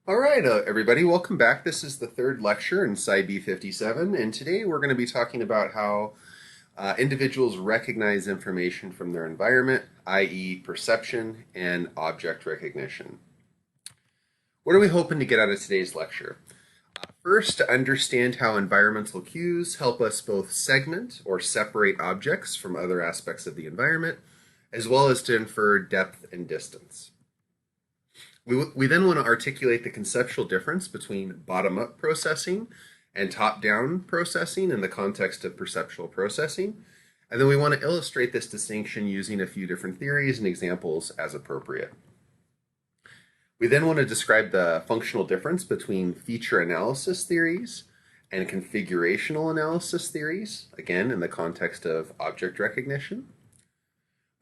All right, everybody, welcome back. This is the third lecture in PSYB57, and today we're going to be talking about how individuals recognize information from their environment, i.e. perception and object recognition. What are we hoping to get out of today's lecture? First, to understand how environmental cues help us both segment or separate objects from other aspects of the environment, as well as to infer depth and distance. We then want to articulate the conceptual difference between bottom-up processing and top-down processing in the context of perceptual processing. And then we want to illustrate this distinction using a few different theories and examples as appropriate. We then want to describe the functional difference between feature analysis theories and configurational analysis theories, again, in the context of object recognition.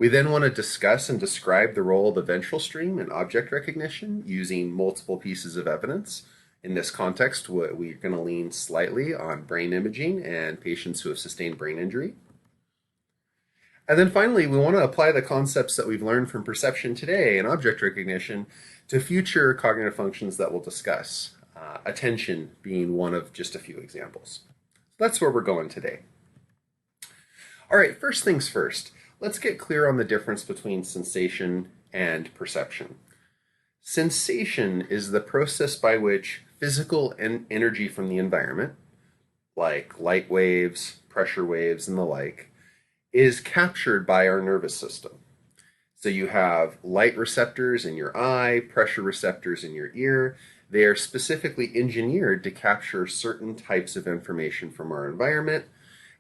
We then want to discuss and describe the role of the ventral stream in object recognition using multiple pieces of evidence. In this context, we're going to lean slightly on brain imaging and patients who have sustained brain injury. And then finally, we want to apply the concepts that we've learned from perception today and object recognition to future cognitive functions that we'll discuss, attention being one of just a few examples. So that's where we're going today. All right, first things first. Let's get clear on the difference between sensation and perception. Sensation is the process by which physical energy from the environment, like light waves, pressure waves, and the like, is captured by our nervous system. So you have light receptors in your eye, pressure receptors in your ear. They are specifically engineered to capture certain types of information from our environment.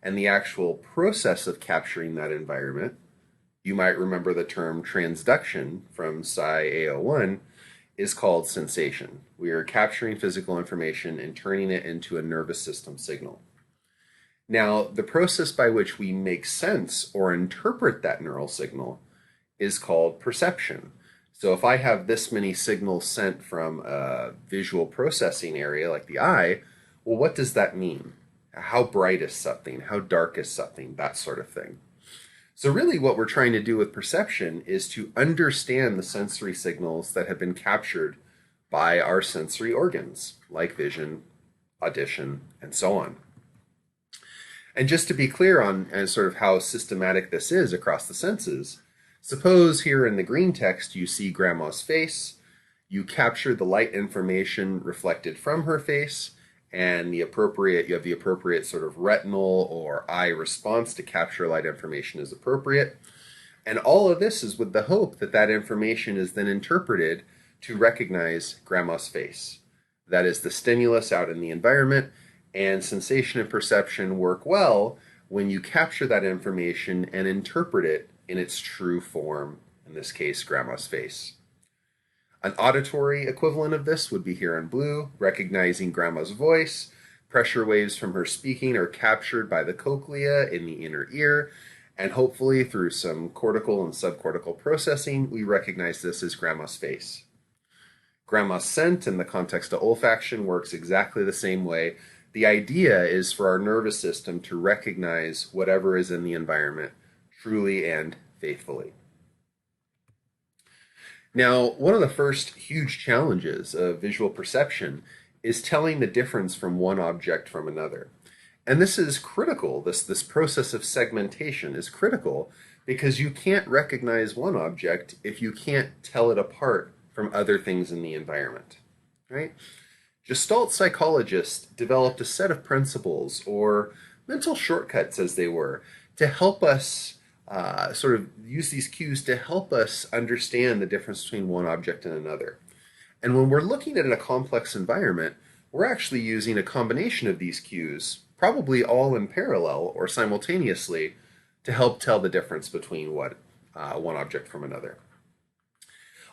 And the actual process of capturing that environment, you might remember the term transduction from PSY 101, is called sensation. We are capturing physical information and turning it into a nervous system signal. Now, the process by which we make sense or interpret that neural signal is called perception. So if I have this many signals sent from a visual processing area like the eye, well, what does that mean? How bright is something? How dark is something? That sort of thing. So really what we're trying to do with perception is to understand the sensory signals that have been captured by our sensory organs, like vision, audition, and so on. And just to be clear on and sort of how systematic this is across the senses, suppose here in the green text you see grandma's face, you capture the light information reflected from her face, and you have the appropriate sort of retinal or eye response to capture light information as appropriate. And all of this is with the hope that that information is then interpreted to recognize grandma's face. That is the stimulus out in the environment, and sensation and perception work well when you capture that information and interpret it in its true form, in this case, grandma's face. An auditory equivalent of this would be here in blue, recognizing grandma's voice. Pressure waves from her speaking are captured by the cochlea in the inner ear, and hopefully through some cortical and subcortical processing, we recognize this as grandma's face. Grandma's scent in the context of olfaction works exactly the same way. The idea is for our nervous system to recognize whatever is in the environment truly and faithfully. Now, one of the first huge challenges of visual perception is telling the difference from one object from another. And this is critical. This process of segmentation is critical because you can't recognize one object if you can't tell it apart from other things in the environment, right? Gestalt psychologists developed a set of principles, or mental shortcuts as they were, to help us sort of use these cues to help us understand the difference between one object and another. And when we're looking at a complex environment, we're actually using a combination of these cues, probably all in parallel or simultaneously, to help tell the difference between one object from another.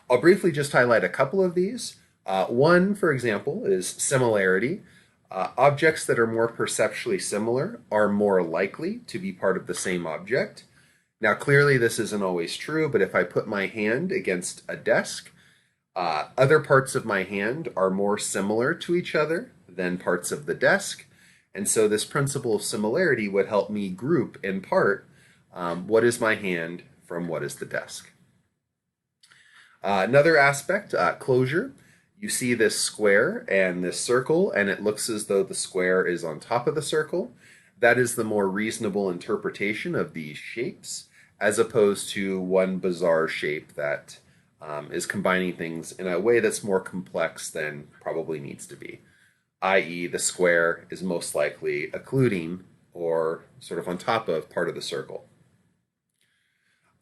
I'll briefly just highlight a couple of these. One, for example, is similarity. Objects that are more perceptually similar are more likely to be part of the same object. Now, clearly this isn't always true, but if I put my hand against a desk, other parts of my hand are more similar to each other than parts of the desk. And so this principle of similarity would help me group, in part, what is my hand from what is the desk. Another aspect, closure. You see this square and this circle, and it looks as though the square is on top of the circle. That is the more reasonable interpretation of these shapes, as opposed to one bizarre shape that is combining things in a way that's more complex than probably needs to be, i.e. the square is most likely occluding or sort of on top of part of the circle.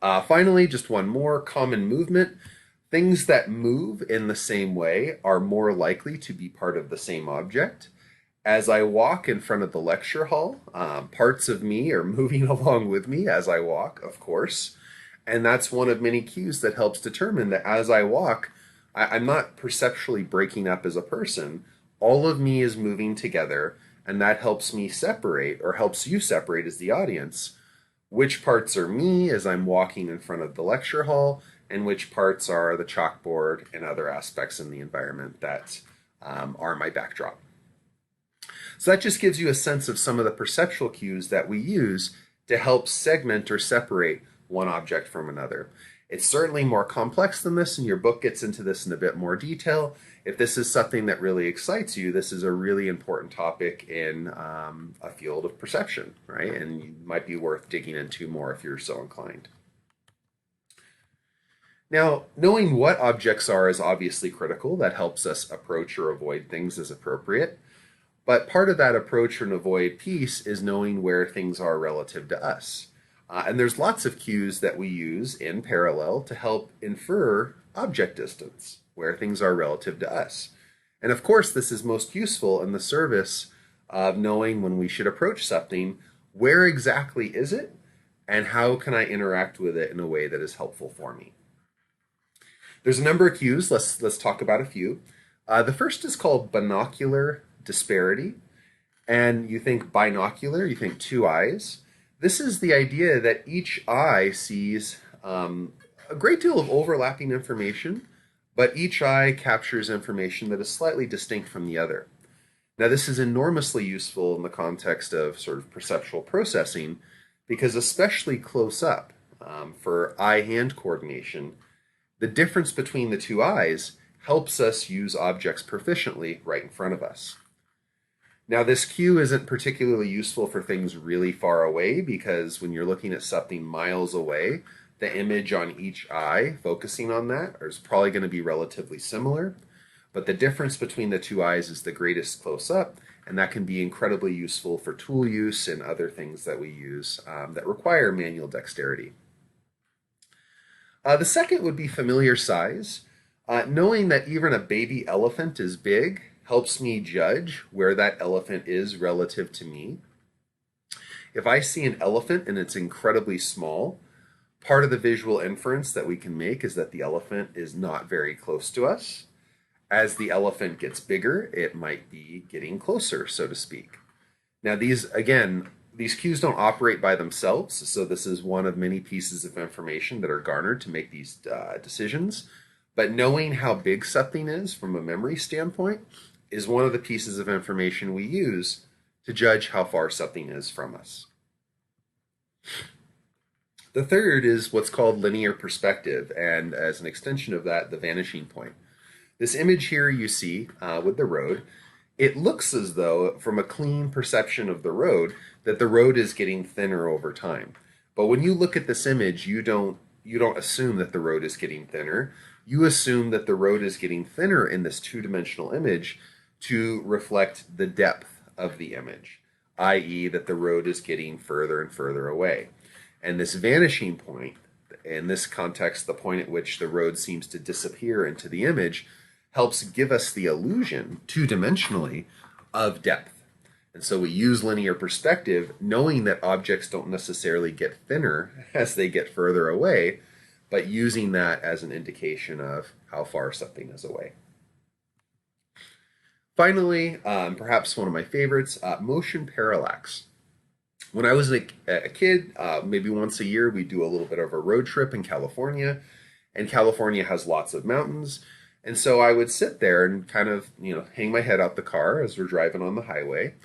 Finally, just one more common movement. Things that move in the same way are more likely to be part of the same object. As I walk in front of the lecture hall, parts of me are moving along with me as I walk, of course. And that's one of many cues that helps determine that as I walk, I'm not perceptually breaking up as a person. All of me is moving together, and that helps me separate, or helps you separate as the audience, which parts are me as I'm walking in front of the lecture hall, and which parts are the chalkboard and other aspects in the environment that are my backdrop. So that just gives you a sense of some of the perceptual cues that we use to help segment or separate one object from another. It's certainly more complex than this, and your book gets into this in a bit more detail. If this is something that really excites you, this is a really important topic in a field of perception, right? And you might be worth digging into more if you're so inclined. Now, knowing what objects are is obviously critical. That helps us approach or avoid things as appropriate. But part of that approach and avoid piece is knowing where things are relative to us. And there's lots of cues that we use in parallel to help infer object distance, where things are relative to us. And of course, this is most useful in the service of knowing when we should approach something, where exactly is it, and how can I interact with it in a way that is helpful for me. There's a number of cues. Let's talk about a few. The first is called binocular disparity. And you think binocular, you think two eyes. This is the idea that each eye sees a great deal of overlapping information, but each eye captures information that is slightly distinct from the other. Now, this is enormously useful in the context of sort of perceptual processing, because especially close up, for eye-hand coordination, the difference between the two eyes helps us use objects proficiently right in front of us. Now, this cue isn't particularly useful for things really far away, because when you're looking at something miles away, the image on each eye focusing on that is probably going to be relatively similar. But the difference between the two eyes is the greatest close up, and that can be incredibly useful for tool use and other things that we use that require manual dexterity. The second would be familiar size. Knowing that even a baby elephant is big helps me judge where that elephant is relative to me. If I see an elephant and it's incredibly small, part of the visual inference that we can make is that the elephant is not very close to us. As the elephant gets bigger, it might be getting closer, so to speak. Now, these cues don't operate by themselves, so this is one of many pieces of information that are garnered to make these decisions. But knowing how big something is from a memory standpoint is one of the pieces of information we use to judge how far something is from us. The third is what's called linear perspective, and as an extension of that, the vanishing point. This image here you see with the road, it looks as though, from a clean perception of the road, that the road is getting thinner over time. But when you look at this image, you don't assume that the road is getting thinner. You assume that the road is getting thinner in this two-dimensional image to reflect the depth of the image, i.e. that the road is getting further and further away. And this vanishing point, in this context, the point at which the road seems to disappear into the image, helps give us the illusion, two-dimensionally, of depth. And so we use linear perspective, knowing that objects don't necessarily get thinner as they get further away, but using that as an indication of how far something is away. Finally, perhaps one of my favorites, motion parallax. When I was a kid, maybe once a year, we'd do a little bit of a road trip in California, and California has lots of mountains. And so I would sit there and kind of, hang my head out the car as we're driving on the highway.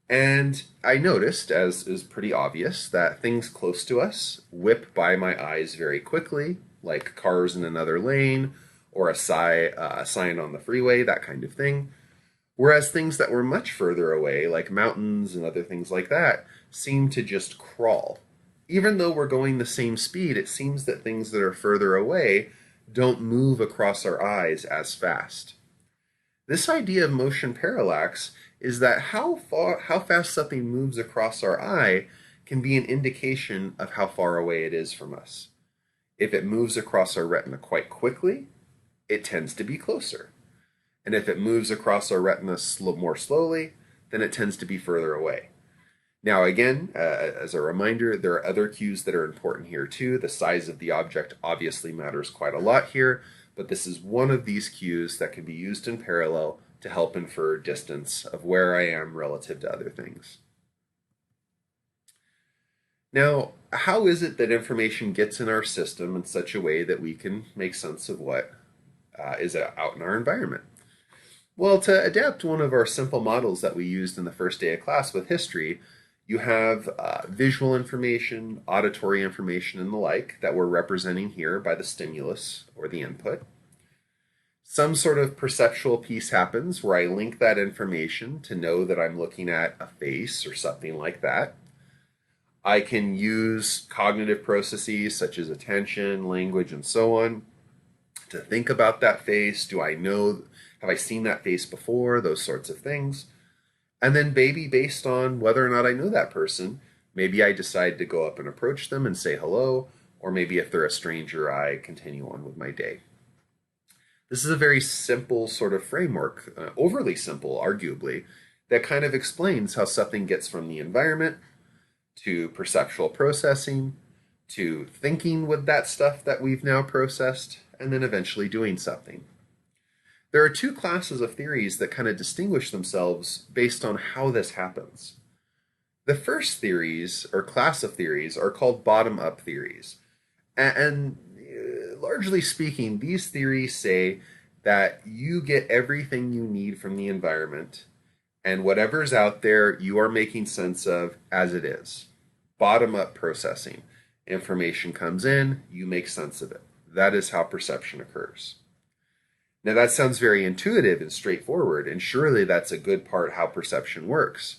And I noticed, as is pretty obvious, that things close to us whip by my eyes very quickly, like cars in another lane, or a sign on the freeway, that kind of thing. Whereas things that were much further away, like mountains and other things like that, seem to just crawl. Even though we're going the same speed, it seems that things that are further away don't move across our eyes as fast. This idea of motion parallax is that how fast something moves across our eye can be an indication of how far away it is from us. If it moves across our retina quite quickly, it tends to be closer. And if it moves across our retina more slowly, then it tends to be further away. Now again, as a reminder, there are other cues that are important here too. The size of the object obviously matters quite a lot here, but this is one of these cues that can be used in parallel to help infer distance of where I am relative to other things. Now, how is it that information gets in our system in such a way that we can make sense of what is out in our environment? Well, to adapt one of our simple models that we used in the first day of class with history, you have visual information, auditory information, and the like that we're representing here by the stimulus or the input. Some sort of perceptual piece happens where I link that information to know that I'm looking at a face or something like that. I can use cognitive processes such as attention, language, and so on to think about that face. Do I know, have I seen that face before? Those sorts of things. And then maybe based on whether or not I know that person, maybe I decide to go up and approach them and say hello, or maybe if they're a stranger, I continue on with my day. This is a very simple sort of framework, overly simple, arguably, that kind of explains how something gets from the environment to perceptual processing, to thinking with that stuff that we've now processed, and then eventually doing something. There are two classes of theories that kind of distinguish themselves based on how this happens. The first theories, or class of theories, are called bottom-up theories. And largely speaking, these theories say that you get everything you need from the environment, and whatever's out there, you are making sense of as it is. Bottom-up processing. Information comes in, you make sense of it. That is how perception occurs. Now that sounds very intuitive and straightforward, and surely that's a good part how perception works.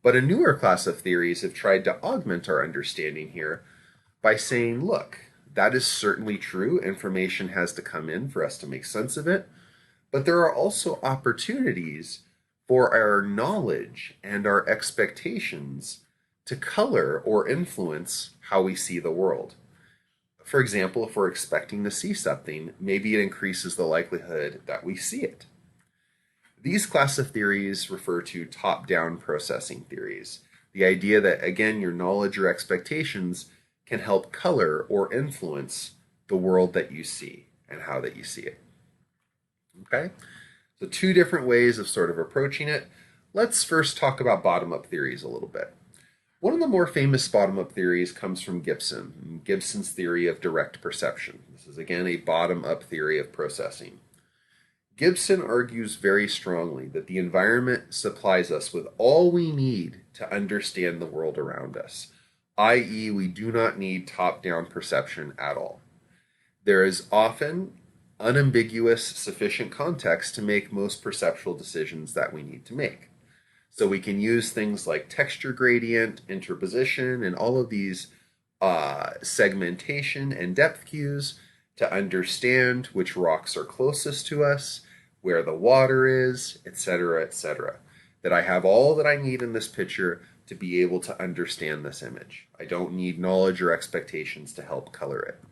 But a newer class of theories have tried to augment our understanding here by saying, look, that is certainly true. Information has to come in for us to make sense of it. But there are also opportunities for our knowledge and our expectations to color or influence how we see the world. For example, if we're expecting to see something, maybe it increases the likelihood that we see it. These class of theories refer to top-down processing theories. The idea that, again, your knowledge or expectations can help color or influence the world that you see and how that you see it. Okay? So two different ways of sort of approaching it. Let's first talk about bottom-up theories a little bit. One of the more famous bottom-up theories comes from Gibson, Gibson's theory of direct perception. This is again a bottom-up theory of processing. Gibson argues very strongly that the environment supplies us with all we need to understand the world around us, i.e., we do not need top-down perception at all. There is often unambiguous sufficient context to make most perceptual decisions that we need to make. So we can use things like texture gradient, interposition, and all of these segmentation and depth cues to understand which rocks are closest to us, where the water is, etc., etc. That I have all that I need in this picture to be able to understand this image. I don't need knowledge or expectations to help color it.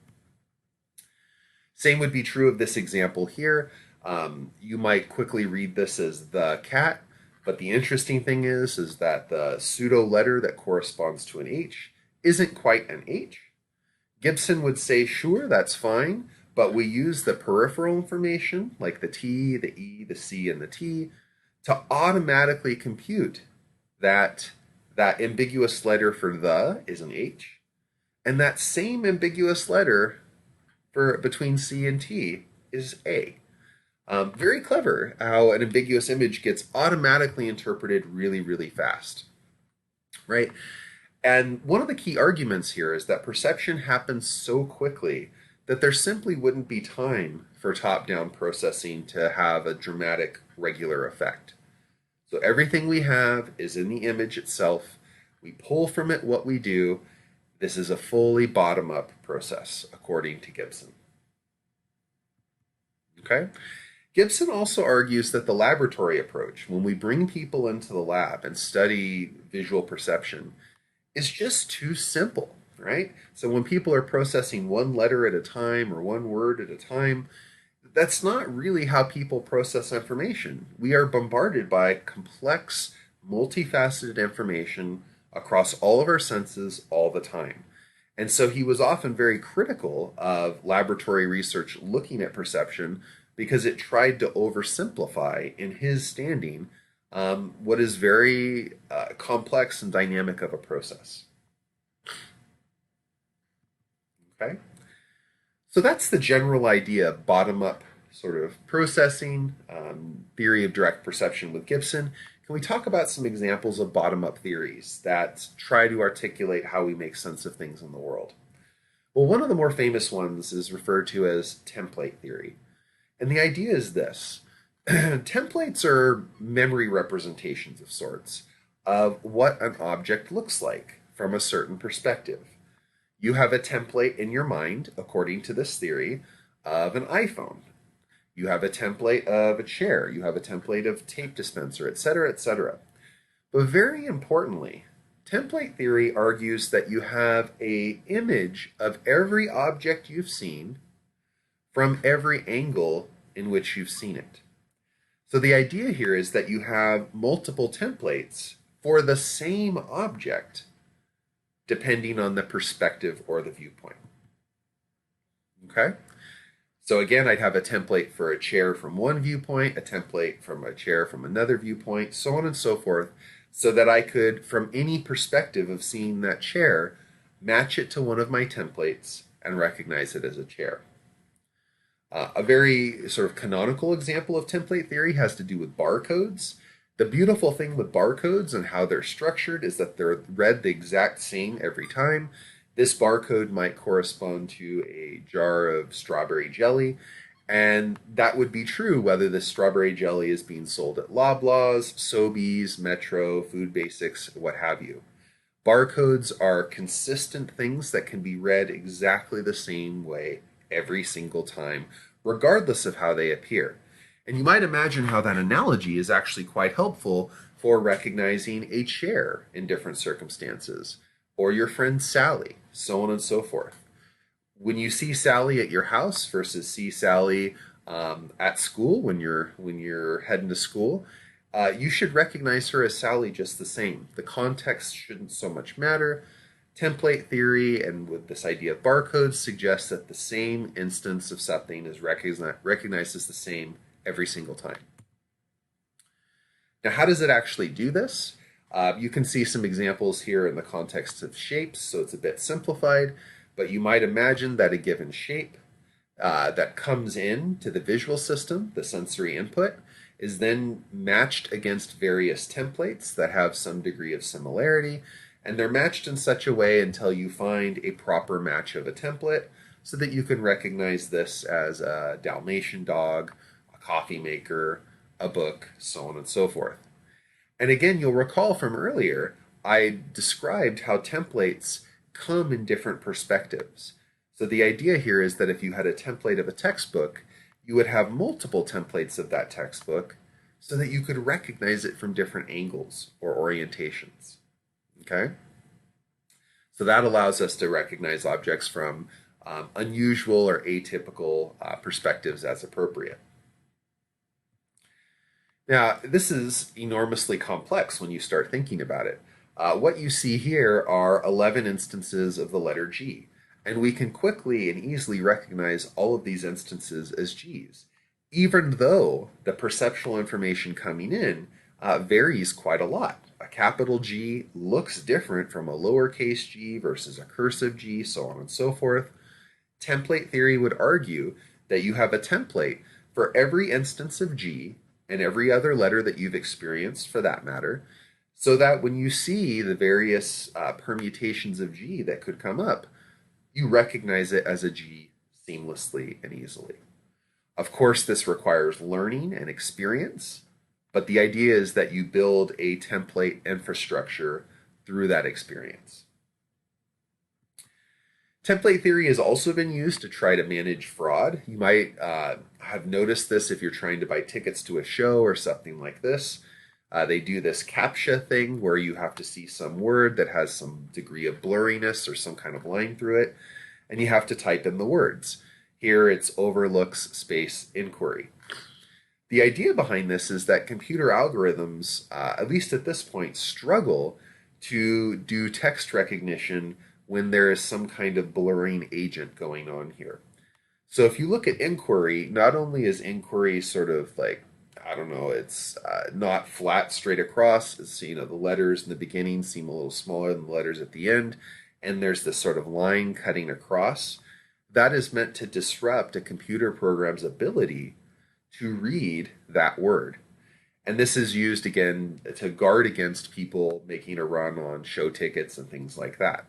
Same would be true of this example here. You might quickly read this as the cat, but the interesting thing is that the pseudo letter that corresponds to an H isn't quite an H. Gibson would say, sure, that's fine, but we use the peripheral information, like the T, the E, the C, and the T, to automatically compute that ambiguous letter for the is an H, and that same ambiguous letter for between C and T is A. Very clever how an ambiguous image gets automatically interpreted really, really fast, right? And one of the key arguments here is that perception happens so quickly that there simply wouldn't be time for top-down processing to have a dramatic regular effect. So everything we have is in the image itself. We pull from it what we do. This is a fully bottom-up process, according to Gibson. Okay? Gibson also argues that the laboratory approach, when we bring people into the lab and study visual perception, is just too simple, right? So when people are processing one letter at a time or one word at a time, that's not really how people process information. We are bombarded by complex, multifaceted information across all of our senses all the time. And so he was often very critical of laboratory research looking at perception because it tried to oversimplify, in his standing, what is very complex and dynamic of a process. Okay? So that's the general idea of bottom-up sort of processing, theory of direct perception with Gibson. Can we talk about some examples of bottom-up theories that try to articulate how we make sense of things in the world? Well, one of the more famous ones is referred to as template theory. And the idea is this. Templates are memory representations of sorts of what an object looks like from a certain perspective. You have a template in your mind, according to this theory, of an iPhone. You have a template of a chair. You have a template of tape dispenser, etc., etc. But very importantly, template theory argues that you have an image of every object you've seen from every angle in which you've seen it. So the idea here is that you have multiple templates for the same object depending on the perspective or the viewpoint. Okay? So again, I'd have a template for a chair from one viewpoint, a template from a chair from another viewpoint, so on and so forth, so that I could, from any perspective of seeing that chair, match it to one of my templates and recognize it as a chair. A very sort of canonical example of template theory has to do with barcodes. The beautiful thing with barcodes and how they're structured is that they're read the exact same every time. This barcode might correspond to a jar of strawberry jelly, and that would be true whether this strawberry jelly is being sold at Loblaws, Sobeys, Metro, Food Basics, what have you. Barcodes are consistent things that can be read exactly the same way every single time, regardless of how they appear. And you might imagine how that analogy is actually quite helpful for recognizing a chair in different circumstances, or your friend Sally, so on and so forth. When you see Sally at your house versus see Sally at school when you're heading to school, you should recognize her as Sally just the same. The context shouldn't so much matter. Template theory and with this idea of barcodes suggests that the same instance of something is recognized as the same every single time. Now, how does it actually do this? You can see some examples here in the context of shapes, so it's a bit simplified, but you might imagine that a given shape that comes in to the visual system, the sensory input, is then matched against various templates that have some degree of similarity, and they're matched in such a way until you find a proper match of a template so that you can recognize this as a Dalmatian dog, a coffee maker, a book, so on and so forth. And again, you'll recall from earlier, I described how templates come in different perspectives. So the idea here is that if you had a template of a textbook, you would have multiple templates of that textbook so that you could recognize it from different angles or orientations. Okay? So that allows us to recognize objects from unusual or atypical perspectives as appropriate. Now, this is enormously complex when you start thinking about it. What you see here are 11 instances of the letter G, and we can quickly and easily recognize all of these instances as G's, even though the perceptual information coming in varies quite a lot. A capital G looks different from a lowercase g versus a cursive G, so on and so forth. Template theory would argue that you have a template for every instance of G and every other letter that you've experienced for that matter, so that when you see the various permutations of G that could come up, you recognize it as a G seamlessly and easily. Of course, this requires learning and experience, but the idea is that you build a template infrastructure through that experience. Template theory has also been used to try to manage fraud. You might have noticed this if you're trying to buy tickets to a show or something like this. They do this CAPTCHA thing where you have to see some word that has some degree of blurriness or some kind of line through it, and you have to type in the words. Here it's overlooks space inquiry. The idea behind this is that computer algorithms, at least at this point, struggle to do text recognition when there is some kind of blurring agent going on here. So if you look at inquiry, not only is inquiry sort of like, I don't know, it's not flat straight across. It's, the letters in the beginning seem a little smaller than the letters at the end, and there's this sort of line cutting across. That is meant to disrupt a computer program's ability to read that word. And this is used again to guard against people making a run on show tickets and things like that.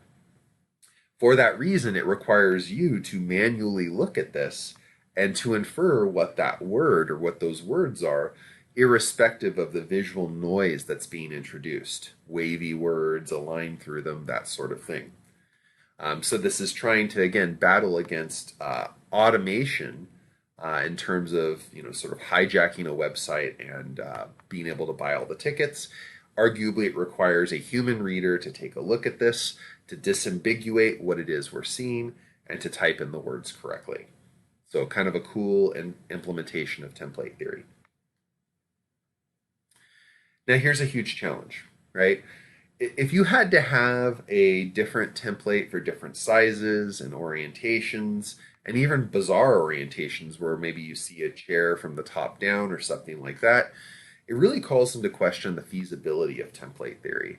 For that reason, it requires you to manually look at this and to infer what that word or what those words are, irrespective of the visual noise that's being introduced. Wavy words, a line through them, that sort of thing. So this is trying to, again, battle against automation in terms of, sort of hijacking a website and being able to buy all the tickets. Arguably, it requires a human reader to take a look at this, to disambiguate what it is we're seeing, and to type in the words correctly. So kind of a cool implementation of template theory. Now here's a huge challenge, right? If you had to have a different template for different sizes and orientations, and even bizarre orientations where maybe you see a chair from the top down or something like that, it really calls into question the feasibility of template theory.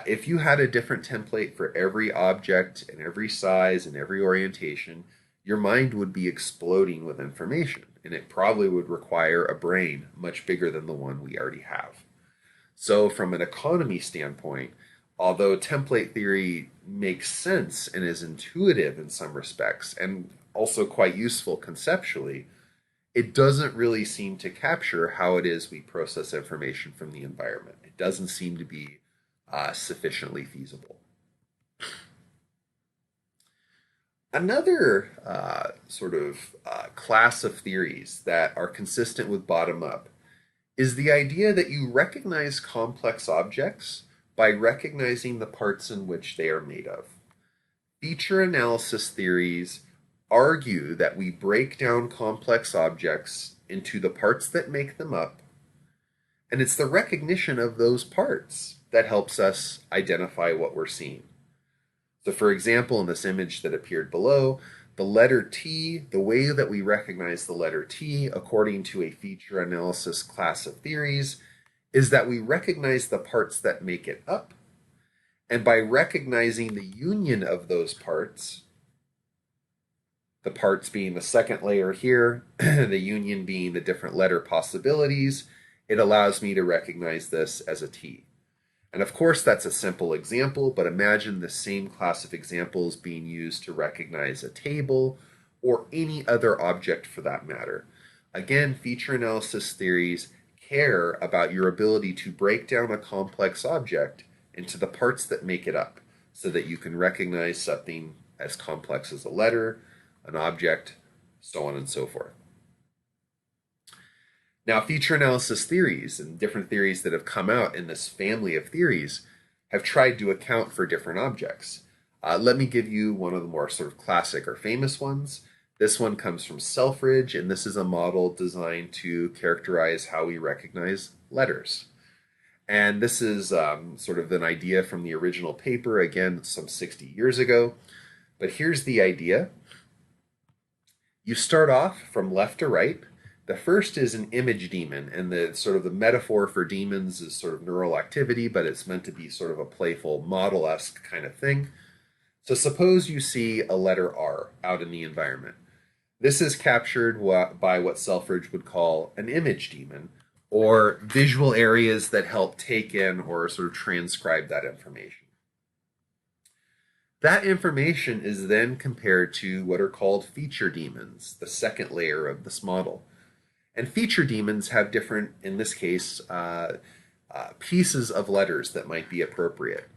If you had a different template for every object and every size and every orientation, your mind would be exploding with information, and it probably would require a brain much bigger than the one we already have. So from an economy standpoint, although template theory makes sense and is intuitive in some respects, and also quite useful conceptually, it doesn't really seem to capture how it is we process information from the environment. It doesn't seem to be sufficiently feasible. Another class of theories that are consistent with bottom-up is the idea that you recognize complex objects by recognizing the parts in which they are made of. Feature analysis theories argue that we break down complex objects into the parts that make them up, and it's the recognition of those parts that helps us identify what we're seeing. So for example, in this image that appeared below, the letter T, the way that we recognize the letter T, according to a feature analysis class of theories, is that we recognize the parts that make it up, and by recognizing the union of those parts, the parts being the second layer here, the union being the different letter possibilities, it allows me to recognize this as a T. And of course, that's a simple example, but imagine the same class of examples being used to recognize a table or any other object for that matter. Again, feature analysis theories care about your ability to break down a complex object into the parts that make it up so that you can recognize something as complex as a letter, an object, so on and so forth. Now, feature analysis theories and different theories that have come out in this family of theories have tried to account for different objects. Let me give you one of the more sort of classic or famous ones. This one comes from Selfridge, and this is a model designed to characterize how we recognize letters. And this is sort of an idea from the original paper, again, some 60 years ago. But here's the idea. You start off from left to right. The first is an image demon, and the sort of the metaphor for demons is sort of neural activity, but it's meant to be sort of a playful model-esque kind of thing. So suppose you see a letter R out in the environment. This is captured by what Selfridge would call an image demon, or visual areas that help take in or sort of transcribe that information. That information is then compared to what are called feature daemons, the second layer of this model. And feature daemons have different, in this case, pieces of letters that might be appropriate.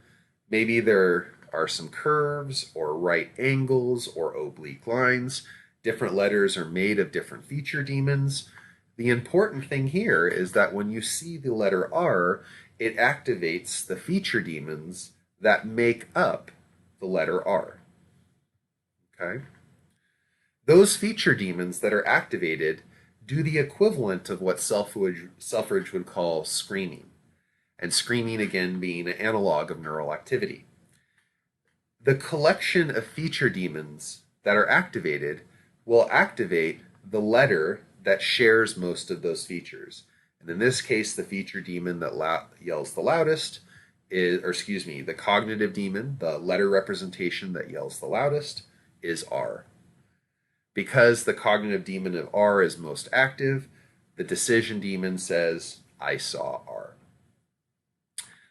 Maybe there are some curves or right angles or oblique lines. Different letters are made of different feature daemons. The important thing here is that when you see the letter R, it activates the feature daemons that make up the letter R. Okay? Those feature daemons that are activated do the equivalent of what Selfridge would call screening. And screening, again, being an analog of neural activity. The collection of feature daemons that are activated will activate the letter that shares most of those features. And in this case, the feature daemon that yells the loudest is, or excuse me, the cognitive daemon, the letter representation that yells the loudest, is R. Because the cognitive daemon of R is most active, the decision daemon says, I saw R.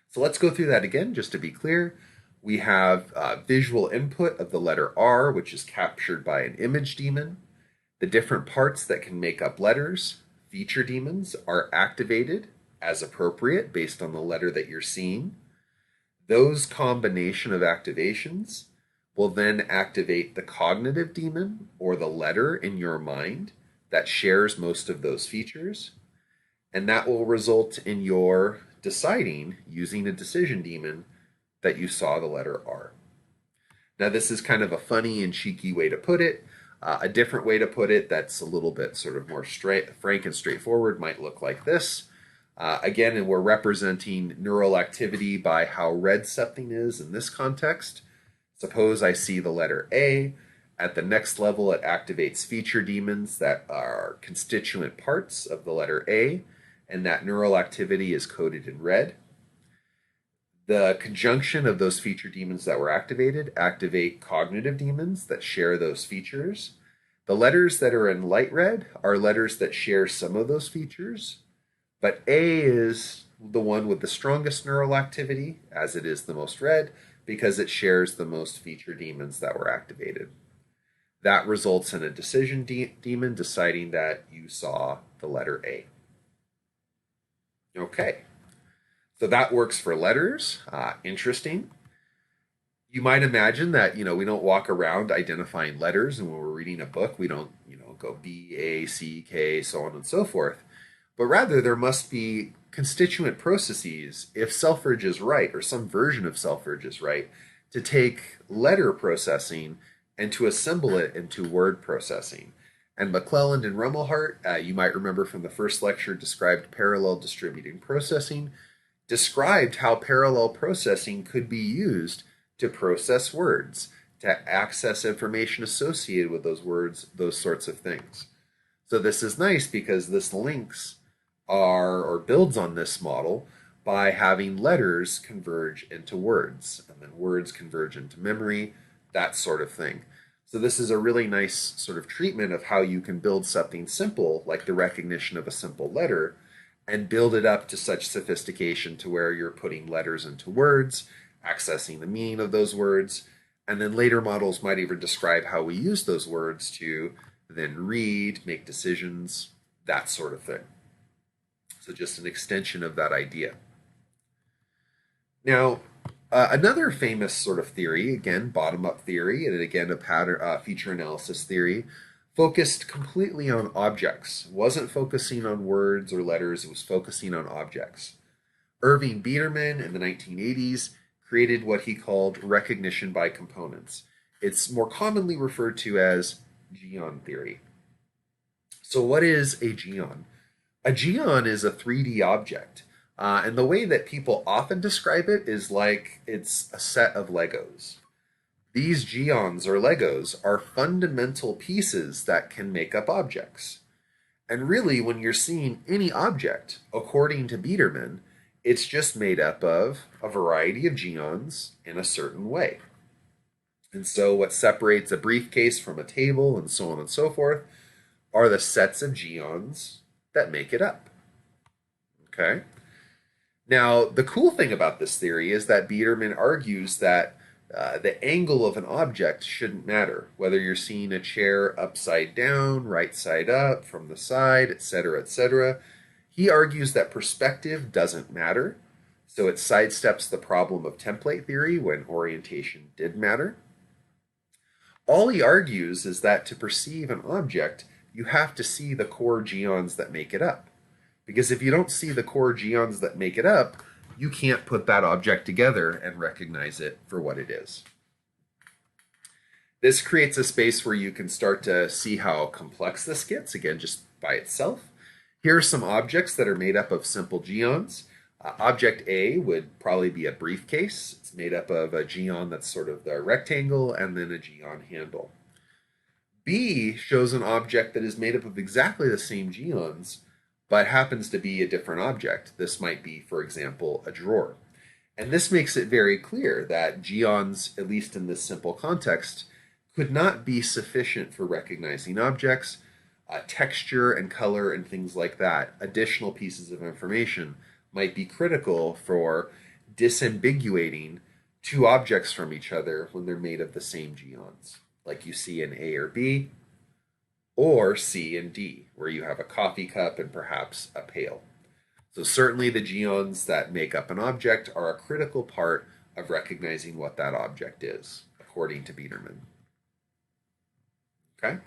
So let's go through that again, just to be clear. We have visual input of the letter R, which is captured by an image daemon. The different parts that can make up letters, feature daemons, are activated as appropriate based on the letter that you're seeing. Those combination of activations will then activate the cognitive daemon, or the letter in your mind that shares most of those features. And that will result in your deciding, using a decision daemon, that you saw the letter R. Now, this is kind of a funny and cheeky way to put it. A different way to put it that's a little bit sort of more frank and straightforward might look like this. Again, and we're representing neural activity by how red something is in this context. Suppose I see the letter A. At the next level, it activates feature daemons that are constituent parts of the letter A, and that neural activity is coded in red. The conjunction of those feature daemons that were activated activate cognitive daemons that share those features. The letters that are in light red are letters that share some of those features, but A is the one with the strongest neural activity, as it is the most red, because it shares the most feature daemons that were activated. That results in a decision daemon deciding that you saw the letter A. Okay. So that works for letters. Interesting. You might imagine that, we don't walk around identifying letters, and when we're reading a book, we don't, go B, A, C, K, so on and so forth. But rather, there must be constituent processes, if Selfridge is right, or some version of Selfridge is right, to take letter processing and to assemble it into word processing. And McClelland and Rumelhart, you might remember from the first lecture, described parallel distributed processing, described how parallel processing could be used to process words, to access information associated with those words, those sorts of things. So this is nice because this links or builds on this model by having letters converge into words, and then words converge into memory, that sort of thing. So this is a really nice sort of treatment of how you can build something simple, like the recognition of a simple letter, and build it up to such sophistication to where you're putting letters into words, accessing the meaning of those words, and then later models might even describe how we use those words to then read, make decisions, that sort of thing. So just an extension of that idea. Now, another famous sort of theory, again, bottom-up theory, and again, a pattern feature analysis theory, focused completely on objects. It wasn't focusing on words or letters, it was focusing on objects. Irving Biederman in the 1980s created what he called recognition by components. It's more commonly referred to as geon theory. So what is a geon? A geon is a 3D object. And the way that people often describe it is like it's a set of Legos. These geons or Legos are fundamental pieces that can make up objects. And really, when you're seeing any object, according to Biederman, it's just made up of a variety of geons in a certain way. And so what separates a briefcase from a table and so on and so forth are the sets of geons that make it up. Okay? Now, the cool thing about this theory is that Biederman argues that The angle of an object shouldn't matter, whether you're seeing a chair upside down, right side up, from the side, etc., etc. He argues that perspective doesn't matter, so it sidesteps the problem of template theory when orientation did matter. All he argues is that to perceive an object, you have to see the core geons that make it up. Because if you don't see the core geons that make it up, you can't put that object together and recognize it for what it is. This creates a space where you can start to see how complex this gets, again, just by itself. Here are some objects that are made up of simple geons. Object A would probably be a briefcase. It's made up of a geon that's sort of the rectangle and then a geon handle. B shows an object that is made up of exactly the same geons, but happens to be a different object. This might be, for example, a drawer. And this makes it very clear that geons, at least in this simple context, could not be sufficient for recognizing objects. Texture and color and things like that, additional pieces of information, might be critical for disambiguating two objects from each other when they're made of the same geons, like you see in A or B, or C and D, where you have a coffee cup and perhaps a pail. So certainly the geons that make up an object are a critical part of recognizing what that object is, according to Biederman. Okay?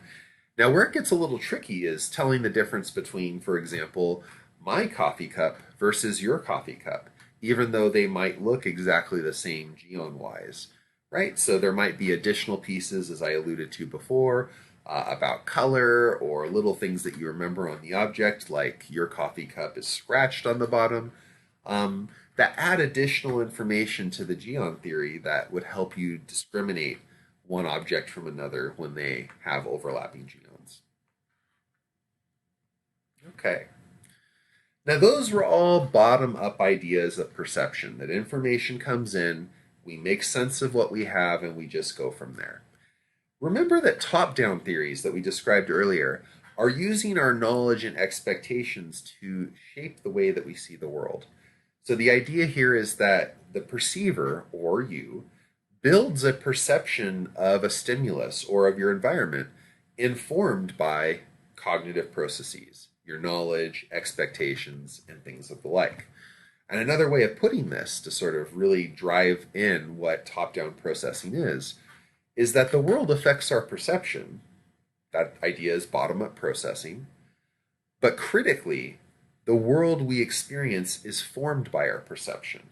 Now where it gets a little tricky is telling the difference between, for example, my coffee cup versus your coffee cup, even though they might look exactly the same geon-wise, right? So there might be additional pieces, as I alluded to before, about color or little things that you remember on the object, like your coffee cup is scratched on the bottom, that add additional information to the geon theory that would help you discriminate one object from another when they have overlapping geons. Okay. Now those were all bottom-up ideas of perception, that information comes in, we make sense of what we have, and we just go from there. Remember that top-down theories that we described earlier are using our knowledge and expectations to shape the way that we see the world. So the idea here is that the perceiver, or you, builds a perception of a stimulus or of your environment informed by cognitive processes, your knowledge, expectations, and things of the like. And another way of putting this to sort of really drive in what top-down processing is that the world affects our perception. That idea is bottom-up processing. But critically, the world we experience is formed by our perception,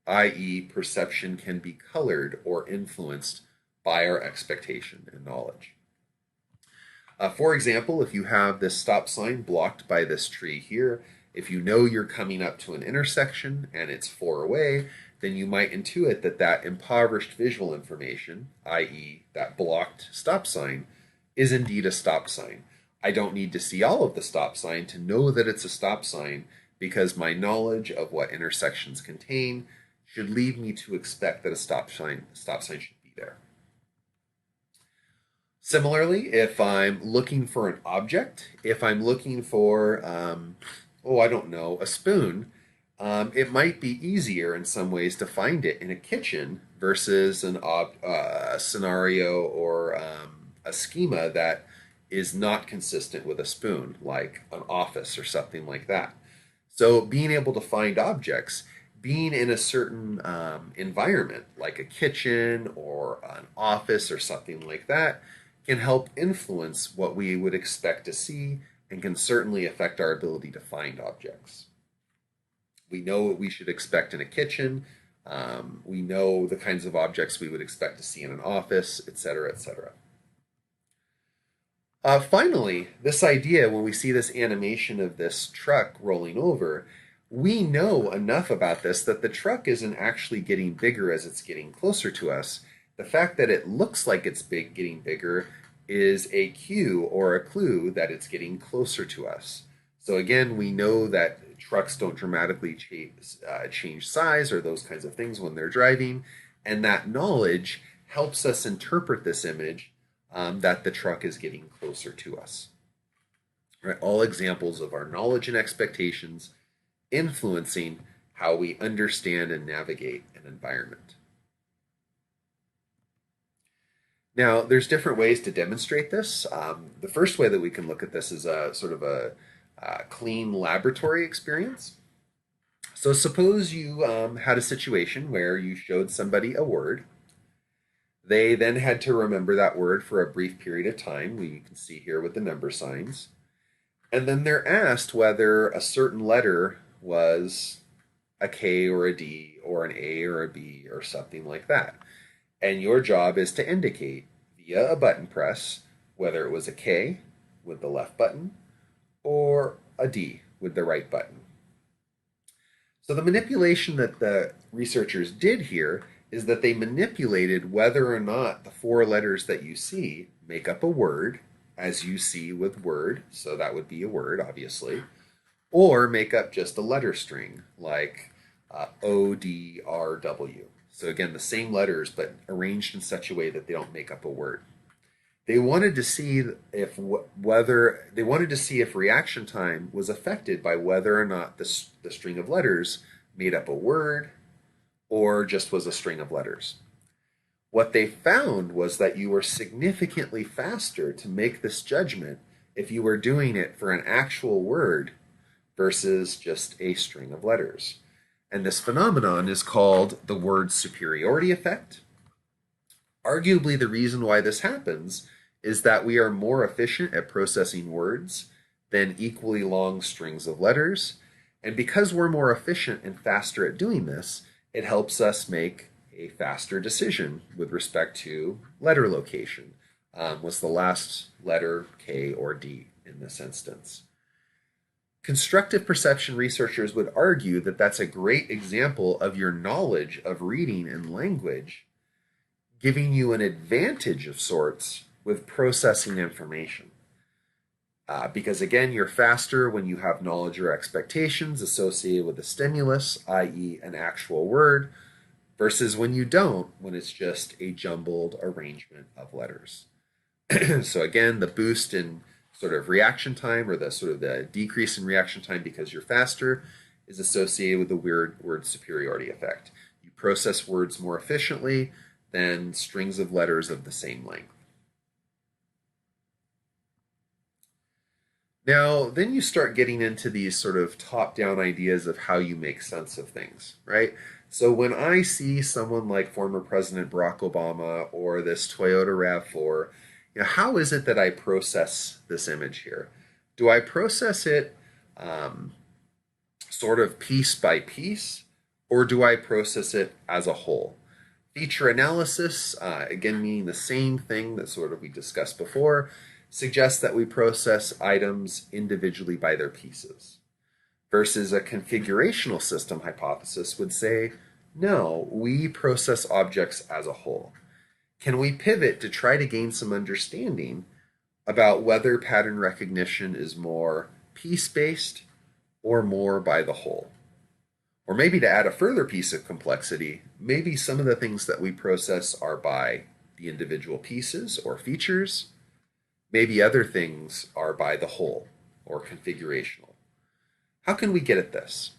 i.e., perception can be colored or influenced by our expectation and knowledge. For example, if you have this stop sign blocked by this tree here, if you know you're coming up to an intersection and it's 4 away, then you might intuit that that impoverished visual information, i.e. that blocked stop sign, is indeed a stop sign. I don't need to see all of the stop sign to know that it's a stop sign, because my knowledge of what intersections contain should lead me to expect that a stop sign should be there. Similarly, if I'm looking for an object, if I'm looking for, I don't know, a spoon, it might be easier in some ways to find it in a kitchen versus a scenario or a schema that is not consistent with a spoon, like an office or something like that. So being able to find objects, being in a certain environment, like a kitchen or an office or something like that, can help influence what we would expect to see and can certainly affect our ability to find objects. We know what we should expect in a kitchen. We know the kinds of objects we would expect to see in an office, etc., etc. Finally, this idea, when we see this animation of this truck rolling over, we know enough about this that the truck isn't actually getting bigger as it's getting closer to us. The fact that it looks like it's getting bigger is a cue or a clue that it's getting closer to us. So again, we know that trucks don't dramatically change size or those kinds of things when they're driving, and that knowledge helps us interpret this image that the truck is getting closer to us. Right? All examples of our knowledge and expectations influencing how we understand and navigate an environment. Now, there's different ways to demonstrate this. The first way that we can look at this is a sort of a clean laboratory experience. So suppose you had a situation where you showed somebody a word. They then had to remember that word for a brief period of time. You can see here with the number signs. And then they're asked whether a certain letter was a K or a D or an A or a B or something like that. And your job is to indicate via a button press whether it was a K with the left button or a D with the right button. So the manipulation that the researchers did here is that they manipulated whether or not the four letters that you see make up a word, as you see with word, so that would be a word, obviously, or make up just a letter string, like O, D, R, W. So again, the same letters, but arranged in such a way that they don't make up a word. They wanted to see if reaction time was affected by whether or not the string of letters made up a word or just was a string of letters. What they found was that you were significantly faster to make this judgment if you were doing it for an actual word versus just a string of letters. And this phenomenon is called the word superiority effect. Arguably, the reason why this happens is that we are more efficient at processing words than equally long strings of letters. And because we're more efficient and faster at doing this, it helps us make a faster decision with respect to letter location. Was the last letter K or D in this instance? Constructive perception researchers would argue that that's a great example of your knowledge of reading and language giving you an advantage of sorts with processing information. Because again, you're faster when you have knowledge or expectations associated with a stimulus, i.e. an actual word, versus when you don't, when it's just a jumbled arrangement of letters. So again, the boost in sort of reaction time, or the sort of the decrease in reaction time because you're faster, is associated with the word superiority effect. You process words more efficiently than strings of letters of the same length. Now, then you start getting into these sort of top-down ideas of how you make sense of things, right? So when I see someone like former President Barack Obama or this Toyota RAV4, how is it that I process this image here? Do I process it sort of piece by piece, or do I process it as a whole? Feature analysis, again meaning the same thing that sort of we discussed before, suggests that we process items individually by their pieces. Versus a configurational system hypothesis would say, no, we process objects as a whole. Can we pivot to try to gain some understanding about whether pattern recognition is more piece-based or more by the whole? Or maybe to add a further piece of complexity, maybe some of the things that we process are by the individual pieces or features. Maybe other things are by the whole or configurational. How can we get at this?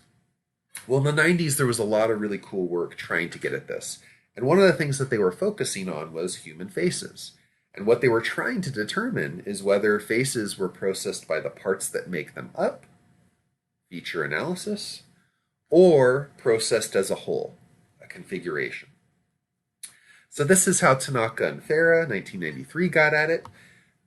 Well, in the 90s, there was a lot of really cool work trying to get at this. And one of the things that they were focusing on was human faces. And what they were trying to determine is whether faces were processed by the parts that make them up, feature analysis, or processed as a whole, a configuration. So this is how Tanaka and Farah, 1993, got at it.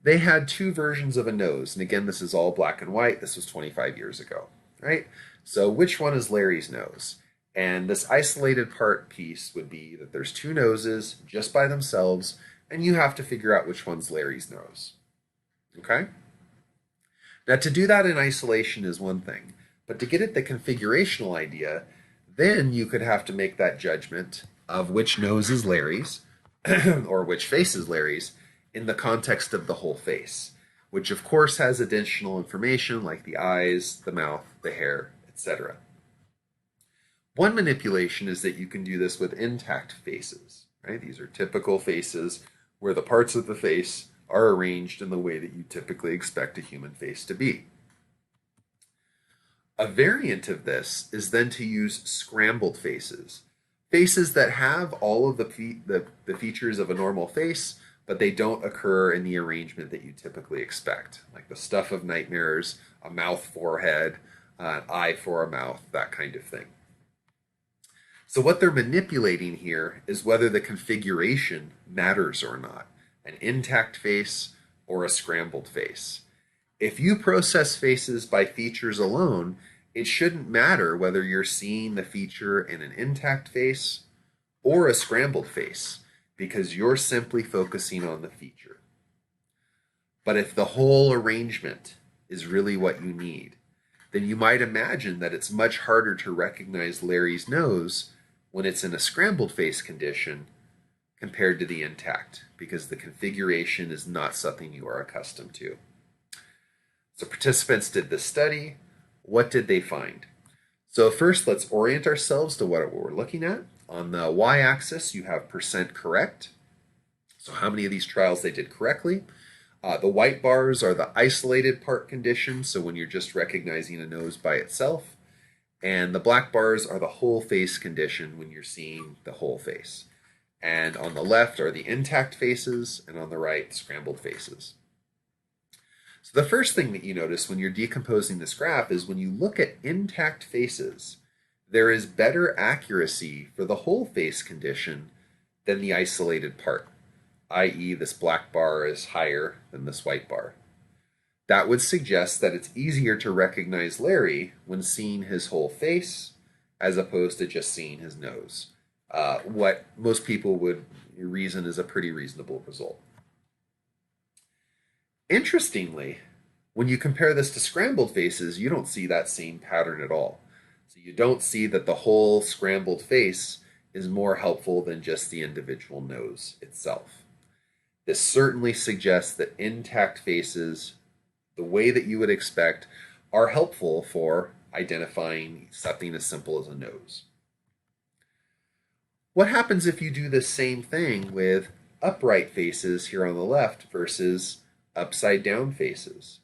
They had two versions of a nose. And again, this is all black and white. This was 25 years ago, right? So which one is Larry's nose? And this isolated part piece would be that there's two noses just by themselves, and you have to figure out which one's Larry's nose. Okay? Now, to do that in isolation is one thing, but to get at the configurational idea, then you could have to make that judgment of which nose is Larry's, or which face is Larry's, in the context of the whole face, which of course has additional information like the eyes, the mouth, the hair, etc. One manipulation is that you can do this with intact faces, right? These are typical faces where the parts of the face are arranged in the way that you typically expect a human face to be. A variant of this is then to use scrambled faces, faces that have all of the features of a normal face, but they don't occur in the arrangement that you typically expect, like the stuff of nightmares, a mouth forehead, an eye for a mouth, that kind of thing. So what they're manipulating here is whether the configuration matters or not, an intact face or a scrambled face. If you process faces by features alone, it shouldn't matter whether you're seeing the feature in an intact face or a scrambled face, because you're simply focusing on the feature. But if the whole arrangement is really what you need, then you might imagine that it's much harder to recognize Larry's nose when it's in a scrambled face condition compared to the intact, because the configuration is not something you are accustomed to. So participants did this study. What did they find? So first, let's orient ourselves to what we're looking at. On the y-axis, you have percent correct. So how many of these trials they did correctly. The white bars are the isolated part condition, so when you're just recognizing a nose by itself. And the black bars are the whole face condition when you're seeing the whole face. And on the left are the intact faces, and on the right, scrambled faces. So the first thing that you notice when you're decomposing this graph is when you look at intact faces, there is better accuracy for the whole face condition than the isolated part, i.e. this black bar is higher than this white bar. That would suggest that it's easier to recognize Larry when seeing his whole face as opposed to just seeing his nose. What most people would reason is a pretty reasonable result. Interestingly, when you compare this to scrambled faces, you don't see that same pattern at all. So you don't see that the whole scrambled face is more helpful than just the individual nose itself. This certainly suggests that intact faces, the way that you would expect, are helpful for identifying something as simple as a nose. What happens if you do the same thing with upright faces here on the left versus upside down faces?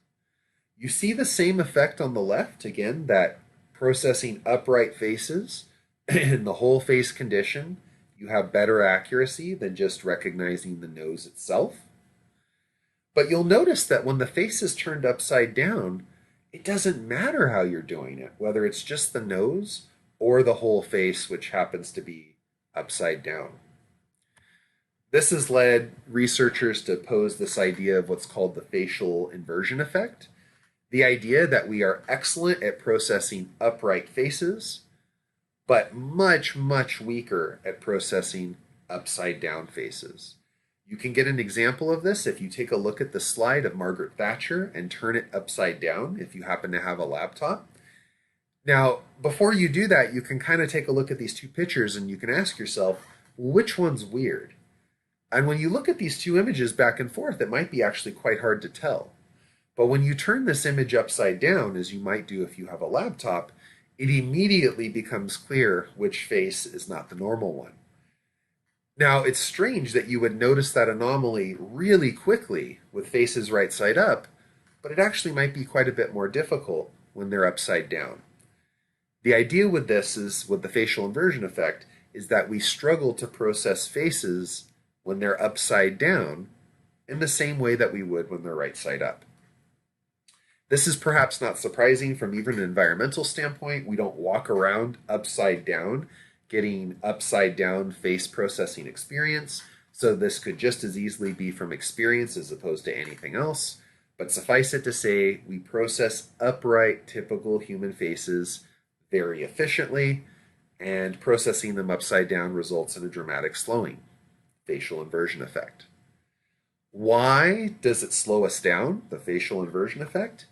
You see the same effect on the left, again, that processing upright faces in the whole face condition, you have better accuracy than just recognizing the nose itself. But you'll notice that when the face is turned upside down, it doesn't matter how you're doing it, whether it's just the nose or the whole face, which happens to be upside down. This has led researchers to pose this idea of what's called the facial inversion effect. The idea that we are excellent at processing upright faces, but much, much weaker at processing upside down faces. You can get an example of this if you take a look at the slide of Margaret Thatcher and turn it upside down if you happen to have a laptop. Now, before you do that, you can kind of take a look at these two pictures and you can ask yourself, which one's weird? And when you look at these two images back and forth, it might be actually quite hard to tell. But when you turn this image upside down, as you might do if you have a laptop, it immediately becomes clear which face is not the normal one. Now, it's strange that you would notice that anomaly really quickly with faces right side up, but it actually might be quite a bit more difficult when they're upside down. The idea with this is, with the facial inversion effect, is that we struggle to process faces when they're upside down in the same way that we would when they're right side up. This is perhaps not surprising from even an environmental standpoint. We don't walk around upside down, getting upside down face processing experience. So this could just as easily be from experience as opposed to anything else. But suffice it to say, we process upright, typical human faces very efficiently, and processing them upside down results in a dramatic slowing, facial inversion effect. Why does it slow us down, the facial inversion effect?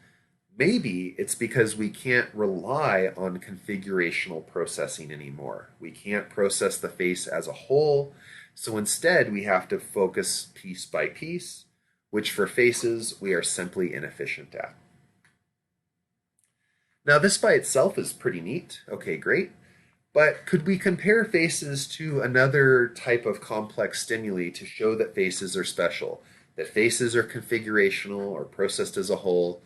Maybe it's because we can't rely on configurational processing anymore. We can't process the face as a whole, so instead we have to focus piece by piece, which for faces we are simply inefficient at. Now this by itself is pretty neat. Okay, great. But could we compare faces to another type of complex stimuli to show that faces are special, that faces are configurational or processed as a whole,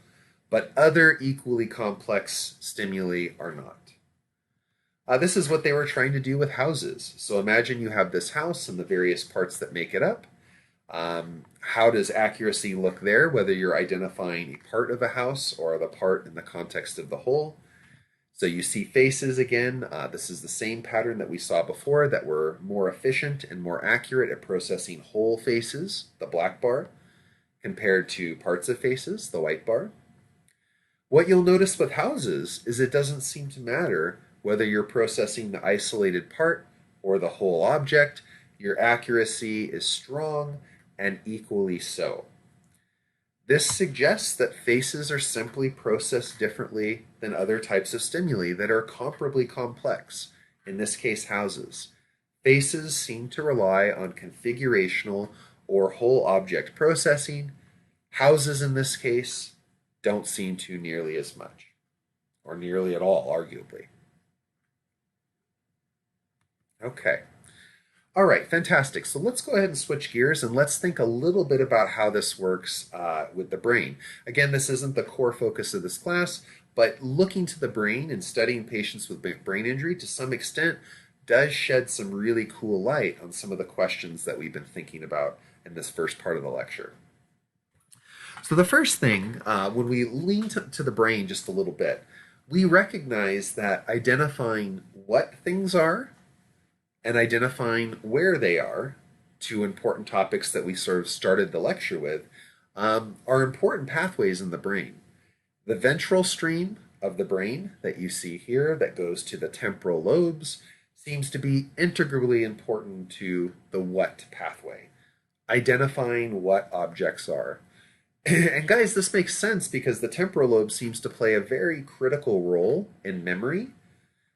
but other equally complex stimuli are not? This is what they were trying to do with houses. So imagine you have this house and the various parts that make it up. How does accuracy look there, whether you're identifying a part of a house or the part in the context of the whole? So you see faces again. This is the same pattern that we saw before, that we're more efficient and more accurate at processing whole faces, the black bar, compared to parts of faces, the white bar. What you'll notice with houses is it doesn't seem to matter whether you're processing the isolated part or the whole object. Your accuracy is strong and equally so. This suggests that faces are simply processed differently than other types of stimuli that are comparably complex, in this case houses. Faces seem to rely on configurational or whole object processing. Houses, in this case, don't seem to nearly as much, or nearly at all, arguably. Okay. All right, fantastic. So let's go ahead and switch gears and let's think a little bit about how this works with the brain. Again, this isn't the core focus of this class, but looking to the brain and studying patients with brain injury to some extent does shed some really cool light on some of the questions that we've been thinking about in this first part of the lecture. So the first thing, when we lean to the brain just a little bit, we recognize that identifying what things are and identifying where they are, two important topics that we sort of started the lecture with, are important pathways in the brain. The ventral stream of the brain that you see here that goes to the temporal lobes seems to be integrally important to the what pathway, identifying what objects are. And guys, this makes sense because the temporal lobe seems to play a very critical role in memory.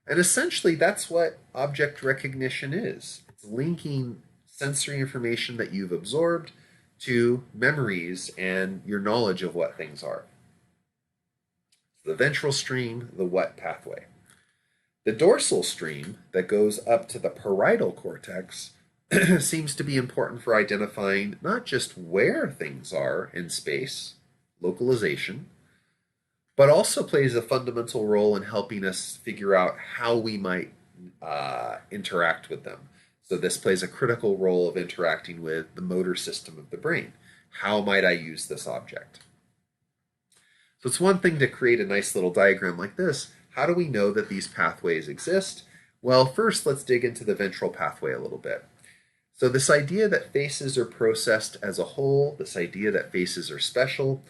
And essentially, that's what object recognition is. It's linking sensory information that you've absorbed to memories and your knowledge of what things are. The ventral stream, the what pathway. The dorsal stream that goes up to the parietal cortex seems to be important for identifying not just where things are in space, localization, but also plays a fundamental role in helping us figure out how we might interact with them. So this plays a critical role of interacting with the motor system of the brain. How might I use this object? So it's one thing to create a nice little diagram like this. How do we know that these pathways exist? Well, first let's dig into the ventral pathway a little bit. So this idea that faces are processed as a whole, this idea that faces are special,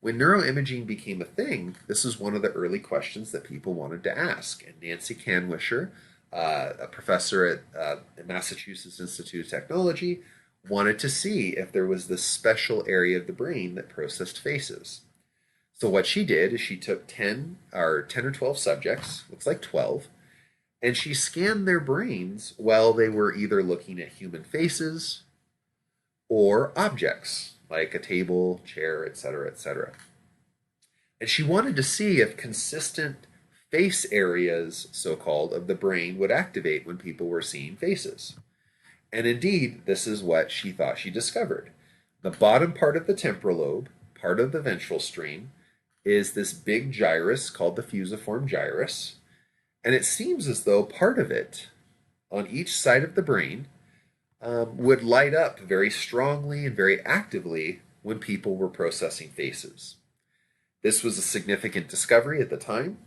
when neuroimaging became a thing, this is one of the early questions that people wanted to ask. And Nancy Canwisher, a professor at Massachusetts Institute of Technology, wanted to see if there was this special area of the brain that processed faces. So what she did is she took 10 or 12 subjects, looks like 12, and she scanned their brains while they were either looking at human faces or objects, like a table, chair, etc., etc. And she wanted to see if consistent face areas, so-called, of the brain would activate when people were seeing faces. And indeed, this is what she thought she discovered. The bottom part of the temporal lobe, part of the ventral stream, is this big gyrus called the fusiform gyrus. And it seems as though part of it, on each side of the brain, would light up very strongly and very actively when people were processing faces. This was a significant discovery at the time,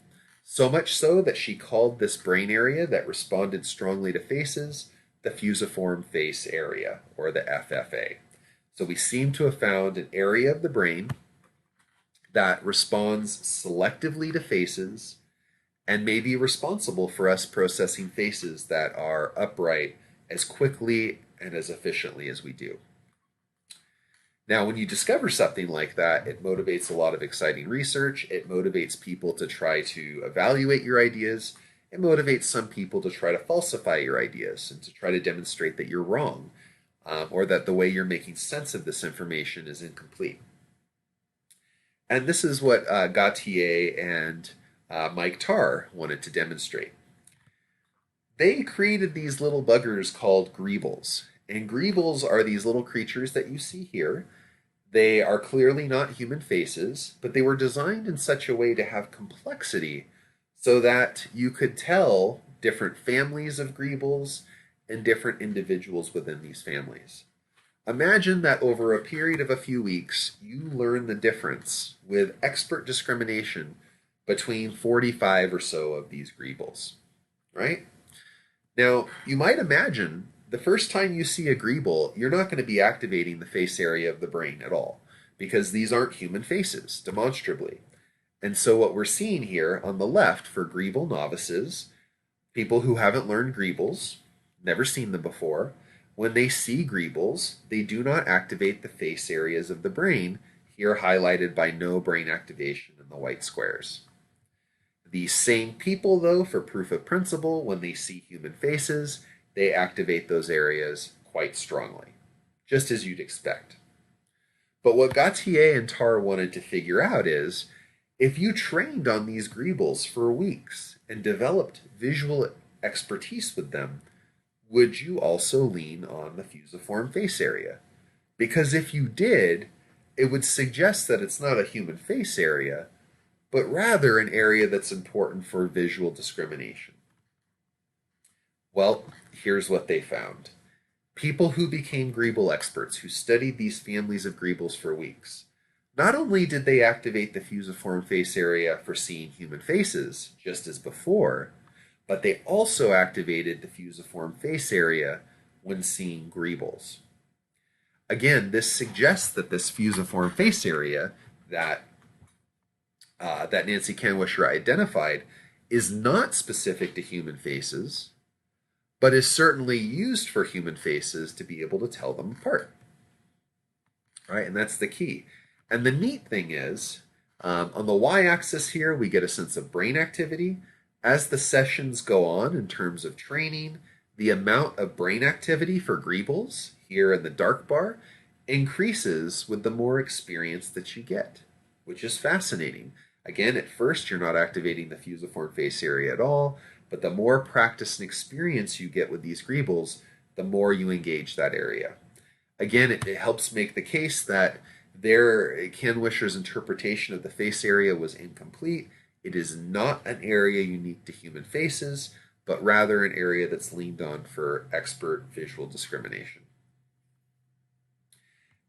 so much so that she called this brain area that responded strongly to faces the fusiform face area, or the FFA. So we seem to have found an area of the brain that responds selectively to faces and may be responsible for us processing faces that are upright as quickly and as efficiently as we do. Now, when you discover something like that, it motivates a lot of exciting research. It motivates people to try to evaluate your ideas. It motivates some people to try to falsify your ideas and to try to demonstrate that you're wrong, or that the way you're making sense of this information is incomplete. And this is what Gautier and Mike Tarr wanted to demonstrate. They created these little buggers called greebles. And greebles are these little creatures that you see here. They are clearly not human faces, but they were designed in such a way to have complexity so that you could tell different families of greebles and different individuals within these families. Imagine that over a period of a few weeks, you learn the difference with expert discrimination between 45 or so of these greebles, right? Now, you might imagine the first time you see a greeble, you're not going to be activating the face area of the brain at all because these aren't human faces, demonstrably. And so, what we're seeing here on the left for greeble novices, people who haven't learned greebles, never seen them before, when they see greebles, they do not activate the face areas of the brain, here highlighted by no brain activation in the white squares. The same people, though, for proof of principle, when they see human faces, they activate those areas quite strongly, just as you'd expect. But what Gautier and Tarr wanted to figure out is, if you trained on these greebles for weeks and developed visual expertise with them, would you also lean on the fusiform face area? Because if you did, it would suggest that it's not a human face area, but rather an area that's important for visual discrimination. Well, here's what they found. People who became greeble experts, who studied these families of greebles for weeks, not only did they activate the fusiform face area for seeing human faces, just as before, but they also activated the fusiform face area when seeing greebles. Again, this suggests that this fusiform face area that Nancy Kanwisher identified is not specific to human faces, but is certainly used for human faces to be able to tell them apart. Right, and that's the key. And the neat thing is, on the y-axis here, we get a sense of brain activity. As the sessions go on in terms of training, the amount of brain activity for greebles, here in the dark bar, increases with the more experience that you get, which is fascinating. Again, at first, you're not activating the fusiform face area at all, but the more practice and experience you get with these greebles, the more you engage that area. Again, it helps make the case that Kanwisher's interpretation of the face area was incomplete. It is not an area unique to human faces, but rather an area that's leaned on for expert visual discrimination.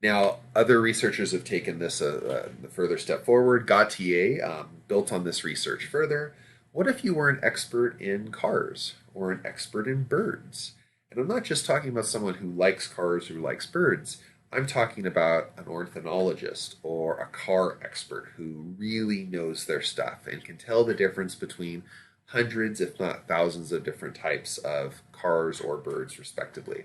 Now, other researchers have taken this a further step forward. Gautier built on this research further. What if you were an expert in cars or an expert in birds? And I'm not just talking about someone who likes cars or who likes birds. I'm talking about an ornithologist or a car expert who really knows their stuff and can tell the difference between hundreds, if not thousands, of different types of cars or birds, respectively.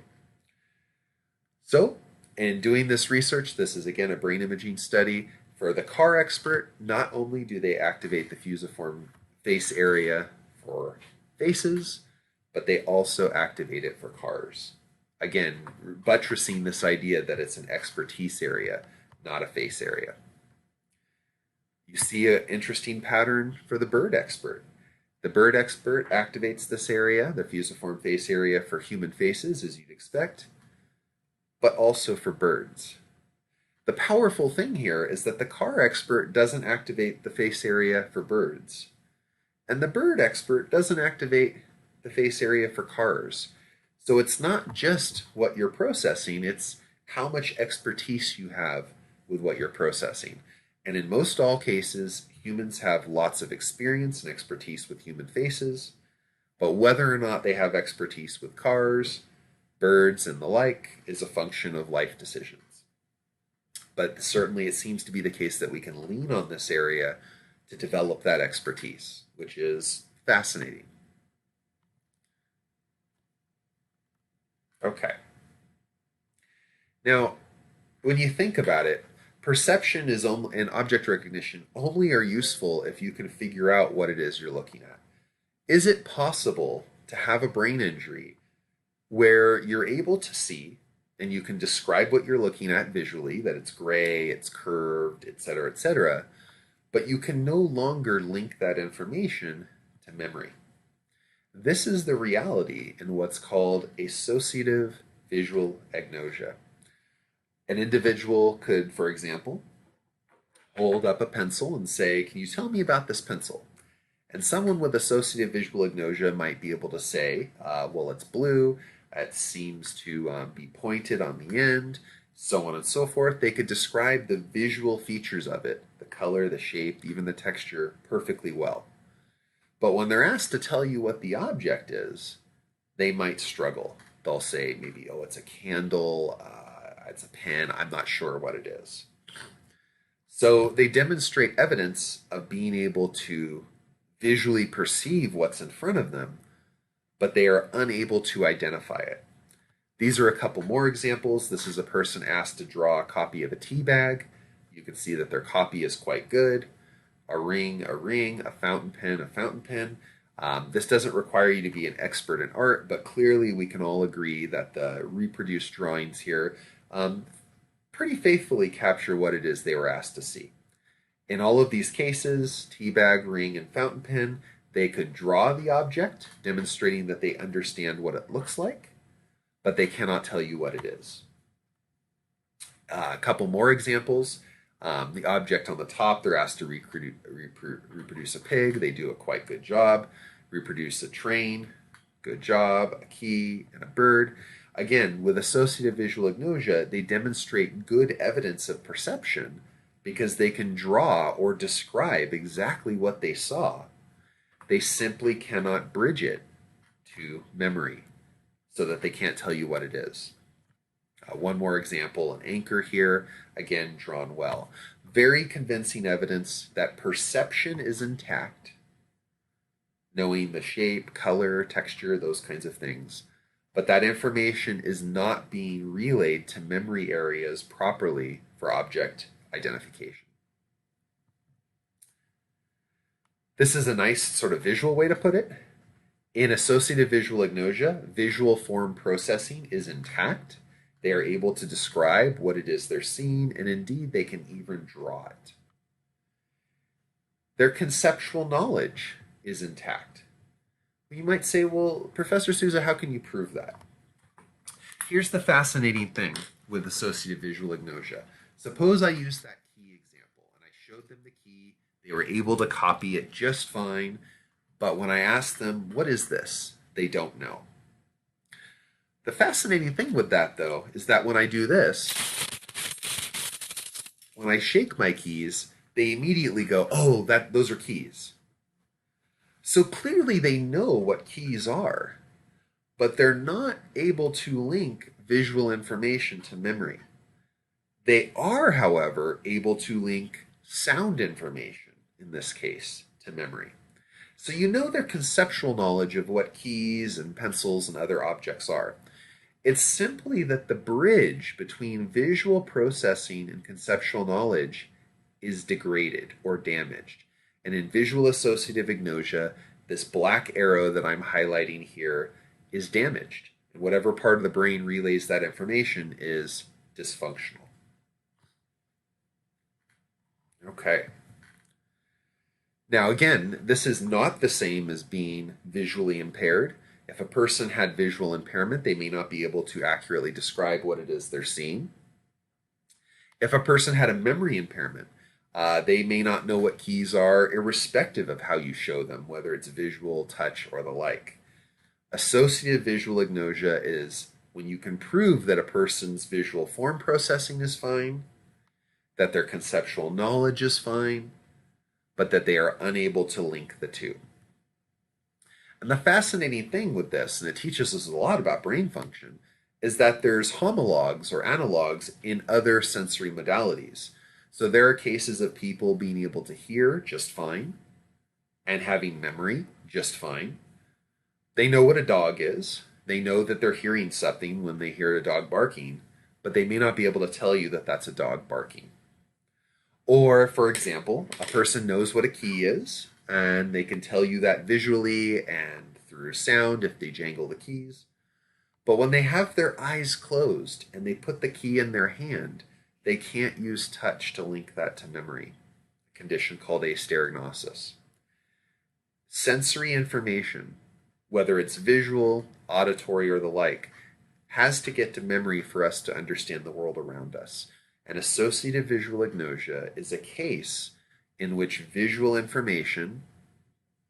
So, in doing this research, this is again a brain imaging study. For the car expert, not only do they activate the fusiform face area for faces, but they also activate it for cars. Again, buttressing this idea that it's an expertise area, not a face area. You see an interesting pattern for the bird expert. The bird expert activates this area, the fusiform face area, for human faces, as you'd expect, but also for birds. The powerful thing here is that the car expert doesn't activate the face area for birds, and the bird expert doesn't activate the face area for cars. So it's not just what you're processing, it's how much expertise you have with what you're processing. And in most all cases, humans have lots of experience and expertise with human faces, but whether or not they have expertise with cars, birds, and the like is a function of life decisions. But certainly it seems to be the case that we can lean on this area to develop that expertise, which is fascinating. Okay. Now, when you think about it, perception is and object recognition only are useful if you can figure out what it is you're looking at. Is it possible to have a brain injury where you're able to see and you can describe what you're looking at visually, that it's gray, it's curved, etc., but you can no longer link that information to memory? This is the reality in what's called associative visual agnosia. An individual could, for example, hold up a pencil and say, "Can you tell me about this pencil?" And someone with associative visual agnosia might be able to say, well, it's blue, it seems to be pointed on the end, so on and so forth. They could describe the visual features of it, the color, the shape, even the texture, perfectly well. But when they're asked to tell you what the object is, they might struggle. They'll say maybe, oh, it's a candle, it's a pen, I'm not sure what it is. So they demonstrate evidence of being able to visually perceive what's in front of them, but they are unable to identify it. These are a couple more examples. This is a person asked to draw a copy of a tea bag. You can see that their copy is quite good. A ring, a fountain pen, a fountain pen. This doesn't require you to be an expert in art, but clearly we can all agree that the reproduced drawings here pretty faithfully capture what it is they were asked to see. In all of these cases, tea bag, ring, and fountain pen, they could draw the object, demonstrating that they understand what it looks like, but they cannot tell you what it is. A couple more examples. The object on the top, they're asked to reproduce a pig. They do a quite good job. Reproduce a train, good job. A key and a bird. Again, with associative visual agnosia, they demonstrate good evidence of perception because they can draw or describe exactly what they saw. They simply cannot bridge it to memory so that they can't tell you what it is. One more example, an anchor here, again, drawn well. Very convincing evidence that perception is intact, knowing the shape, color, texture, those kinds of things. But that information is not being relayed to memory areas properly for object identification. This is a nice sort of visual way to put it. In associative visual agnosia, visual form processing is intact. They are able to describe what it is they're seeing, and indeed they can even draw it. Their conceptual knowledge is intact. You might say, well, Professor Souza, how can you prove that? Here's the fascinating thing with associative visual agnosia. Suppose I use that key example, and I showed them the key. They were able to copy it just fine, but when I asked them, what is this? They don't know. The fascinating thing with that, though, is that when I do this, when I shake my keys, they immediately go, oh, those are keys. So clearly they know what keys are, but they're not able to link visual information to memory. They are, however, able to link sound information, in this case, to memory. So you know their conceptual knowledge of what keys and pencils and other objects are. It's simply that the bridge between visual processing and conceptual knowledge is degraded or damaged. And in visual associative agnosia, this black arrow that I'm highlighting here is damaged. And whatever part of the brain relays that information is dysfunctional. Okay. Now again, this is not the same as being visually impaired. If a person had visual impairment, they may not be able to accurately describe what it is they're seeing. If a person had a memory impairment, they may not know what keys are, irrespective of how you show them, whether it's visual, touch, or the like. Associative visual agnosia is when you can prove that a person's visual form processing is fine, that their conceptual knowledge is fine, but that they are unable to link the two. And the fascinating thing with this, and it teaches us a lot about brain function, is that there's homologs or analogs in other sensory modalities. So there are cases of people being able to hear just fine and having memory just fine. They know what a dog is. They know that they're hearing something when they hear a dog barking, but they may not be able to tell you that that's a dog barking. Or, for example, a person knows what a key is, and they can tell you that visually and through sound if they jangle the keys. But when they have their eyes closed and they put the key in their hand, they can't use touch to link that to memory, a condition called asterignosis. Sensory information, whether it's visual, auditory, or the like, has to get to memory for us to understand the world around us. And associative visual agnosia is a case in which visual information,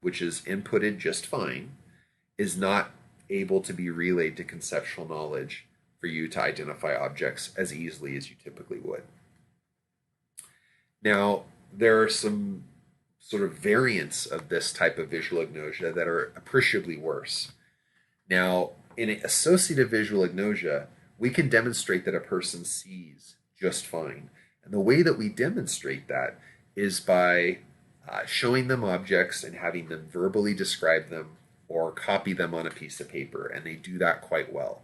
which is inputted just fine, is not able to be relayed to conceptual knowledge for you to identify objects as easily as you typically would. Now, there are some sort of variants of this type of visual agnosia that are appreciably worse. Now, in associative visual agnosia, we can demonstrate that a person sees just fine. And the way that we demonstrate that is by showing them objects and having them verbally describe them or copy them on a piece of paper, and they do that quite well.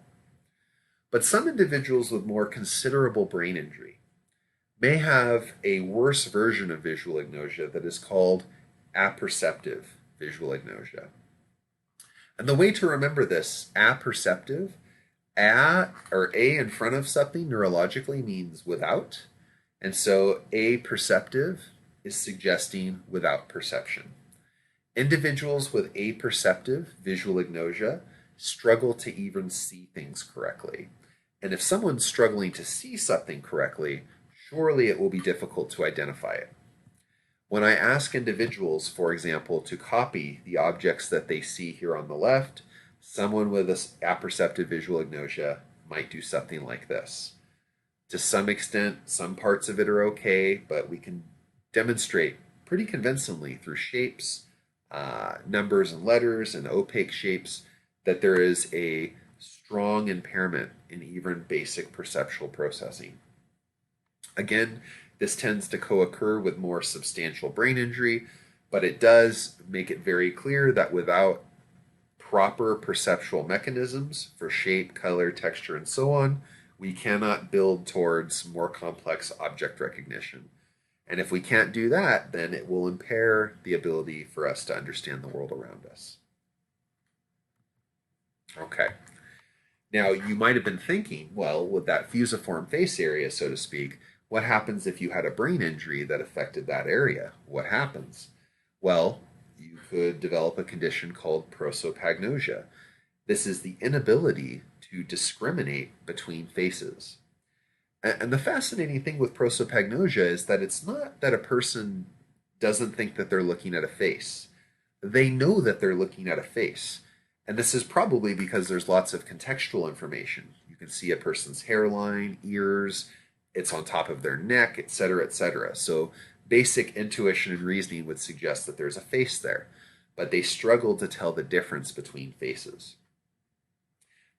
But some individuals with more considerable brain injury may have a worse version of visual agnosia that is called apperceptive visual agnosia. And the way to remember this, apperceptive, a in front of something neurologically means without, and so aperceptive is suggesting without perception. Individuals with aperceptive visual agnosia struggle to even see things correctly. And if someone's struggling to see something correctly, surely it will be difficult to identify it. When I ask individuals, for example, to copy the objects that they see here on the left, someone with an apperceptive visual agnosia might do something like this. To some extent, some parts of it are okay, but we can demonstrate pretty convincingly through shapes, numbers and letters, and opaque shapes that there is a strong impairment in even basic perceptual processing. Again, this tends to co-occur with more substantial brain injury, but it does make it very clear that without proper perceptual mechanisms for shape, color, texture, and so on, we cannot build towards more complex object recognition. And if we can't do that, then it will impair the ability for us to understand the world around us. Okay. Now, you might have been thinking, well, with that fusiform face area, so to speak, what happens if you had a brain injury that affected that area? What happens? Well, you could develop a condition called prosopagnosia. This is the inability to discriminate between faces. And the fascinating thing with prosopagnosia is that it's not that a person doesn't think that they're looking at a face. They know that they're looking at a face. And this is probably because there's lots of contextual information. You can see a person's hairline, ears, it's on top of their neck, etc., etc. So basic intuition and reasoning would suggest that there's a face there, but they struggle to tell the difference between faces.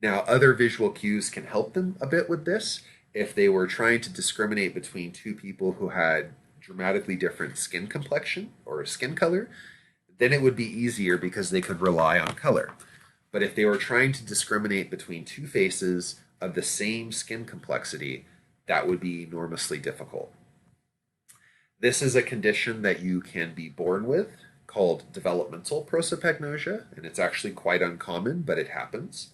Now, other visual cues can help them a bit with this. If they were trying to discriminate between two people who had dramatically different skin complexion or skin color, then it would be easier because they could rely on color. But if they were trying to discriminate between two faces of the same skin complexity, that would be enormously difficult. This is a condition that you can be born with called developmental prosopagnosia, and it's actually quite uncommon, but it happens.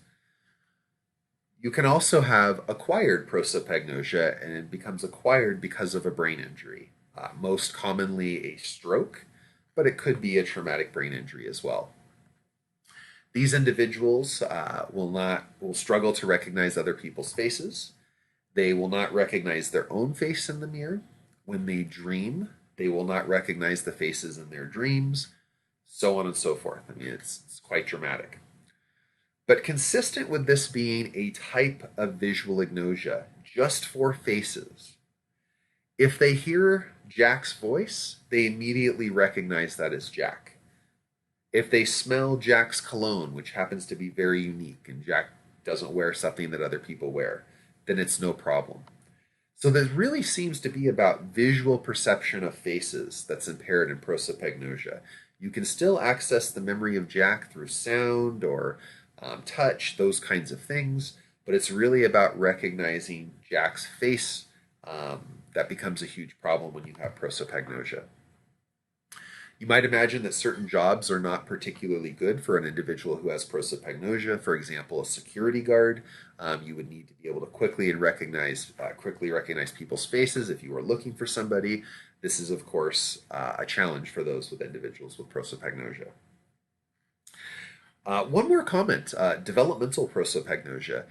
You can also have acquired prosopagnosia, and it becomes acquired because of a brain injury, most commonly a stroke, but it could be a traumatic brain injury as well. These individuals will struggle to recognize other people's faces. They will not recognize their own face in the mirror. When they dream, they will not recognize the faces in their dreams, so on and so forth. I mean, it's quite dramatic. But consistent with this being a type of visual agnosia, just for faces, if they hear Jack's voice, they immediately recognize that as Jack. If they smell Jack's cologne, which happens to be very unique, and Jack doesn't wear something that other people wear, then it's no problem. So there really seems to be about visual perception of faces that's impaired in prosopagnosia. You can still access the memory of Jack through sound or touch, those kinds of things, but it's really about recognizing Jack's face that becomes a huge problem when you have prosopagnosia. You might imagine that certain jobs are not particularly good for an individual who has prosopagnosia. For example, a security guard. You would need to be able to quickly recognize people's faces if you were looking for somebody. This is, of course, a challenge for those with individuals with prosopagnosia. One more comment, developmental prosopagnosia.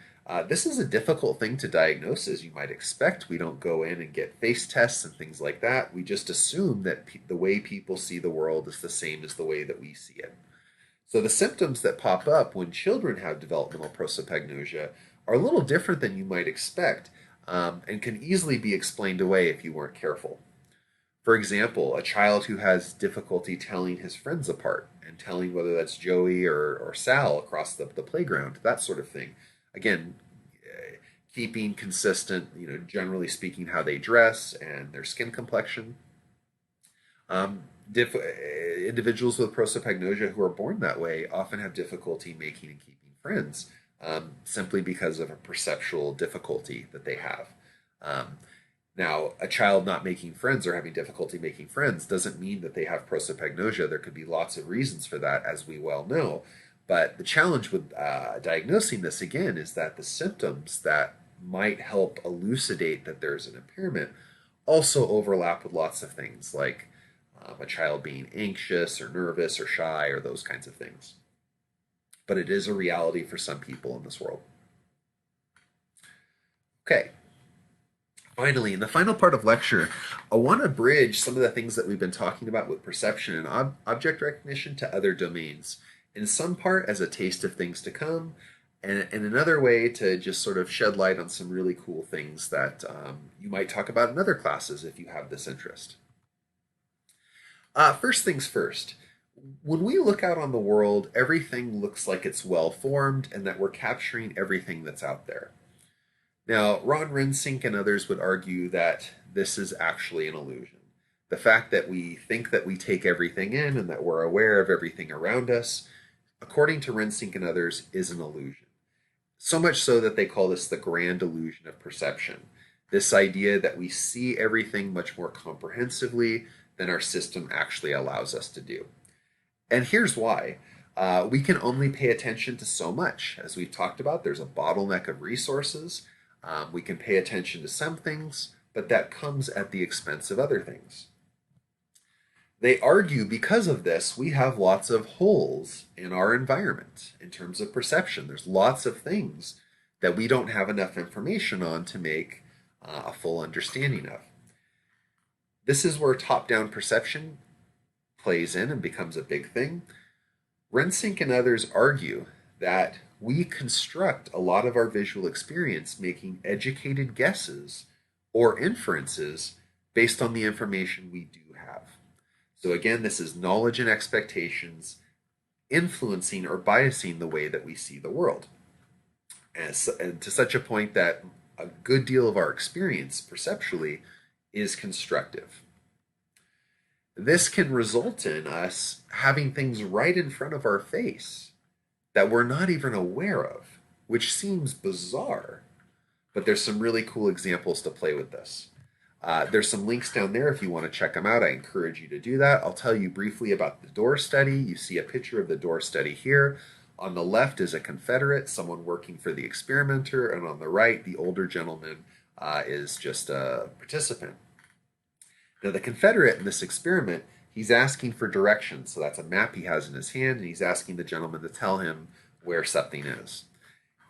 This is a difficult thing to diagnose, as you might expect. We don't go in and get face tests and things like that. We just assume that the way people see the world is the same as the way that we see it. So the symptoms that pop up when children have developmental prosopagnosia are a little different than you might expect, and can easily be explained away if you weren't careful. For example, a child who has difficulty telling his friends apart and telling whether that's Joey or Sal across the playground, that sort of thing. Again, keeping consistent, generally speaking, how they dress and their skin complexion. Um, Individuals with prosopagnosia who are born that way often have difficulty making and keeping friends, simply because of a perceptual difficulty that they have. Um, Now, a child not making friends or having difficulty making friends doesn't mean that they have prosopagnosia. There could be lots of reasons for that, as we well know. But the challenge with diagnosing this again is that the symptoms that might help elucidate that there's an impairment also overlap with lots of things like a child being anxious or nervous or shy or those kinds of things. But it is a reality for some people in this world. Okay, finally, in the final part of lecture, I want to bridge some of the things that we've been talking about with perception and object recognition to other domains. In some part, as a taste of things to come, and another way to just sort of shed light on some really cool things that you might talk about in other classes if you have this interest. First things first. When we look out on the world, everything looks like it's well formed and that we're capturing everything that's out there. Now, Ron Rensink and others would argue that this is actually an illusion. The fact that we think that we take everything in and that we're aware of everything around us, according to Rensink and others, is an illusion. So much so that they call this the grand illusion of perception. This idea that we see everything much more comprehensively than our system actually allows us to do. And here's why. We can only pay attention to so much. As we've talked about, there's a bottleneck of resources. We can pay attention to some things, but that comes at the expense of other things. They argue because of this, we have lots of holes in our environment in terms of perception. There's lots of things that we don't have enough information on to make a full understanding of. This is where top-down perception plays in and becomes a big thing. Rensink and others argue that we construct a lot of our visual experience making educated guesses or inferences based on the information we do have. So again, this is knowledge and expectations influencing or biasing the way that we see the world. And to such a point that a good deal of our experience perceptually is constructive. This can result in us having things right in front of our face that we're not even aware of, which seems bizarre, but there's some really cool examples to play with this. There's some links down there if you want to check them out. I encourage you to do that. I'll tell you briefly about the door study. You see a picture of the door study here. On the left is a Confederate, someone working for the experimenter, and on the right, the older gentleman is just a participant. Now, the Confederate in this experiment, he's asking for directions. So that's a map he has in his hand, and he's asking the gentleman to tell him where something is.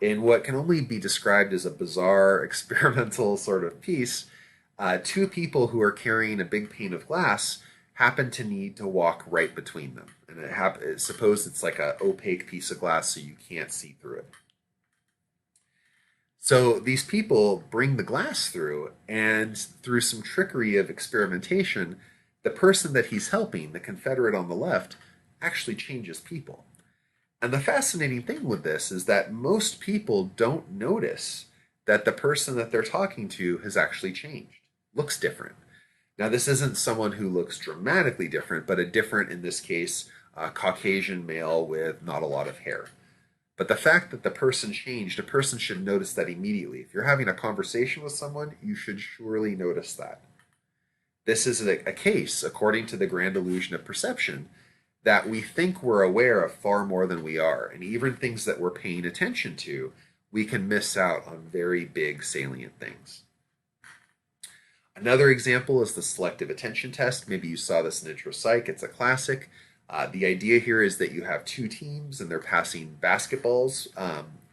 In what can only be described as a bizarre experimental sort of piece, two people who are carrying a big pane of glass happen to need to walk right between them. And suppose it's like an opaque piece of glass so you can't see through it. So these people bring the glass through, and through some trickery of experimentation, the person that he's helping, the Confederate on the left, actually changes people. And the fascinating thing with this is that most people don't notice that the person that they're talking to has actually changed, looks different. Now, this isn't someone who looks dramatically different, but a different, in this case, Caucasian male with not a lot of hair. But the fact that the person changed, a person should notice that immediately. If you're having a conversation with someone, you should surely notice that. This is a case, according to the grand illusion of perception, that we think we're aware of far more than we are. And even things that we're paying attention to, we can miss out on very big salient things. Another example is the selective attention test. Maybe you saw this in Intro Psych. It's a classic. The idea here is that you have two teams and they're passing basketballs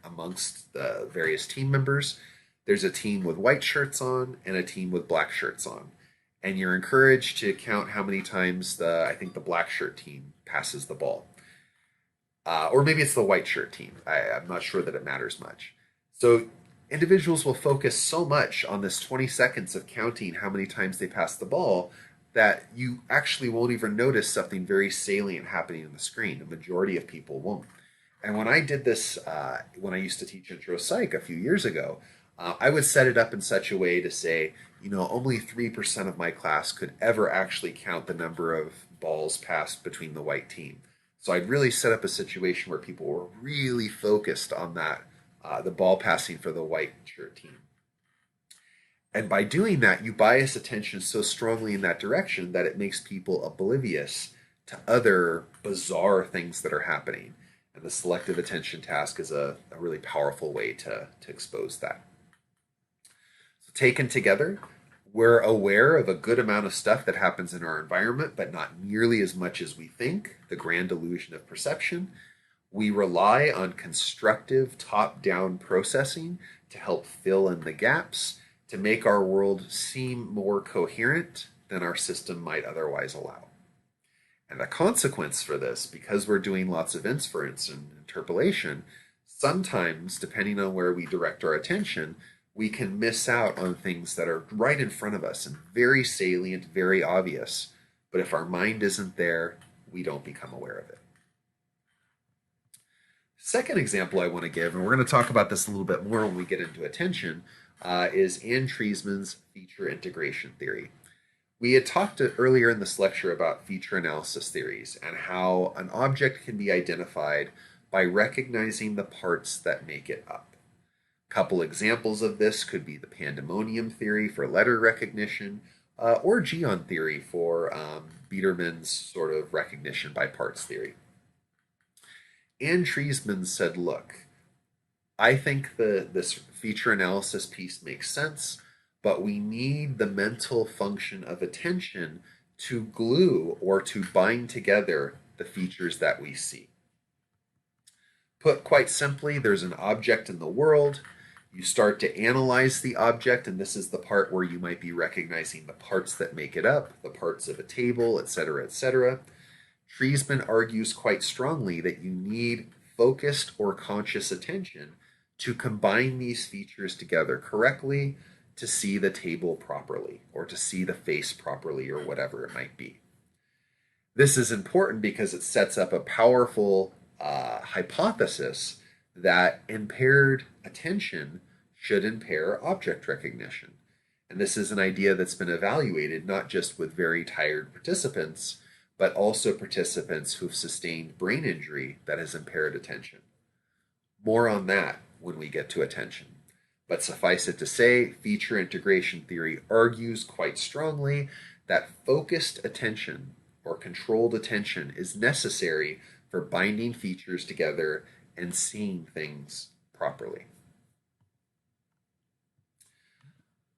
amongst the various team members. There's a team with white shirts on and a team with black shirts on. And you're encouraged to count how many times I think the black shirt team passes the ball. Or maybe it's the white shirt team. I'm not sure that it matters much. So individuals will focus so much on this 20 seconds of counting how many times they pass the ball that you actually won't even notice something very salient happening on the screen. A majority of people won't. And when I did this, when I used to teach intro psych a few years ago, I would set it up in such a way to say, only 3% of my class could ever actually count the number of balls passed between the white team. So I'd really set up a situation where people were really focused on that, the ball passing for the white shirt team. And by doing that, you bias attention so strongly in that direction that it makes people oblivious to other bizarre things that are happening. And the selective attention task is a really powerful way to expose that. So taken together, we're aware of a good amount of stuff that happens in our environment, but not nearly as much as we think, the grand illusion of perception. We rely on constructive top-down processing to help fill in the gaps, to make our world seem more coherent than our system might otherwise allow. And the consequence for this, because we're doing lots of inference and interpolation, sometimes, depending on where we direct our attention, we can miss out on things that are right in front of us and very salient, very obvious. But if our mind isn't there, we don't become aware of it. Second example I want to give, and we're going to talk about this a little bit more when we get into attention, is Anne Treisman's feature integration theory. We had talked earlier in this lecture about feature analysis theories and how an object can be identified by recognizing the parts that make it up. A couple examples of this could be the pandemonium theory for letter recognition, or Geon theory for Biedermann's sort of recognition by parts theory. Anne Treisman said, look, I think this feature analysis piece makes sense, but we need the mental function of attention to glue or to bind together the features that we see. Put quite simply, there's an object in the world. You start to analyze the object, and this is the part where you might be recognizing the parts that make it up, the parts of a table, etc., etc. Treisman argues quite strongly that you need focused or conscious attention to combine these features together correctly to see the table properly or to see the face properly or whatever it might be. This is important because it sets up a powerful hypothesis that impaired attention should impair object recognition. And this is an idea that's been evaluated not just with very tired participants, but also participants who've sustained brain injury that has impaired attention. More on that when we get to attention. But suffice it to say, feature integration theory argues quite strongly that focused attention or controlled attention is necessary for binding features together and seeing things properly.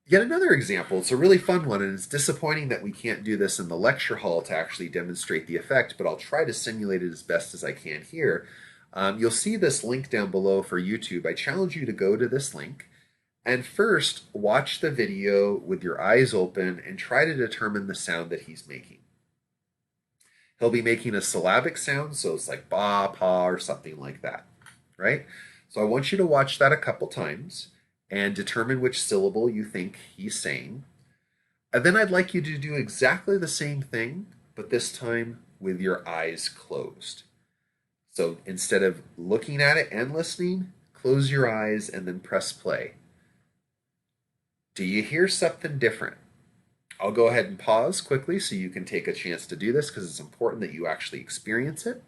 Yet another example, it's a really fun one, and it's disappointing that we can't do this in the lecture hall to actually demonstrate the effect, but I'll try to simulate it as best as I can here. You'll see this link down below for YouTube. I challenge you to go to this link and first watch the video with your eyes open and try to determine the sound that he's making. He'll be making a syllabic sound, so it's like ba, pa, or something like that, right? So I want you to watch that a couple times and determine which syllable you think he's saying. And then I'd like you to do exactly the same thing, but this time with your eyes closed. So instead of looking at it and listening, close your eyes and then press play. Do you hear something different? I'll go ahead and pause quickly so you can take a chance to do this because it's important that you actually experience it.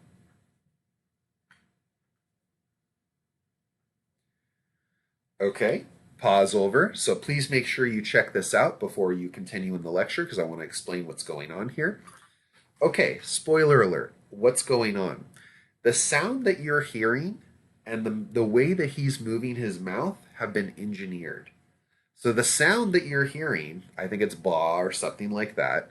Okay, pause over. So please make sure you check this out before you continue in the lecture because I want to explain what's going on here. Okay, spoiler alert. What's going on? The sound that you're hearing and the way that he's moving his mouth have been engineered. So the sound that you're hearing, I think it's ba or something like that,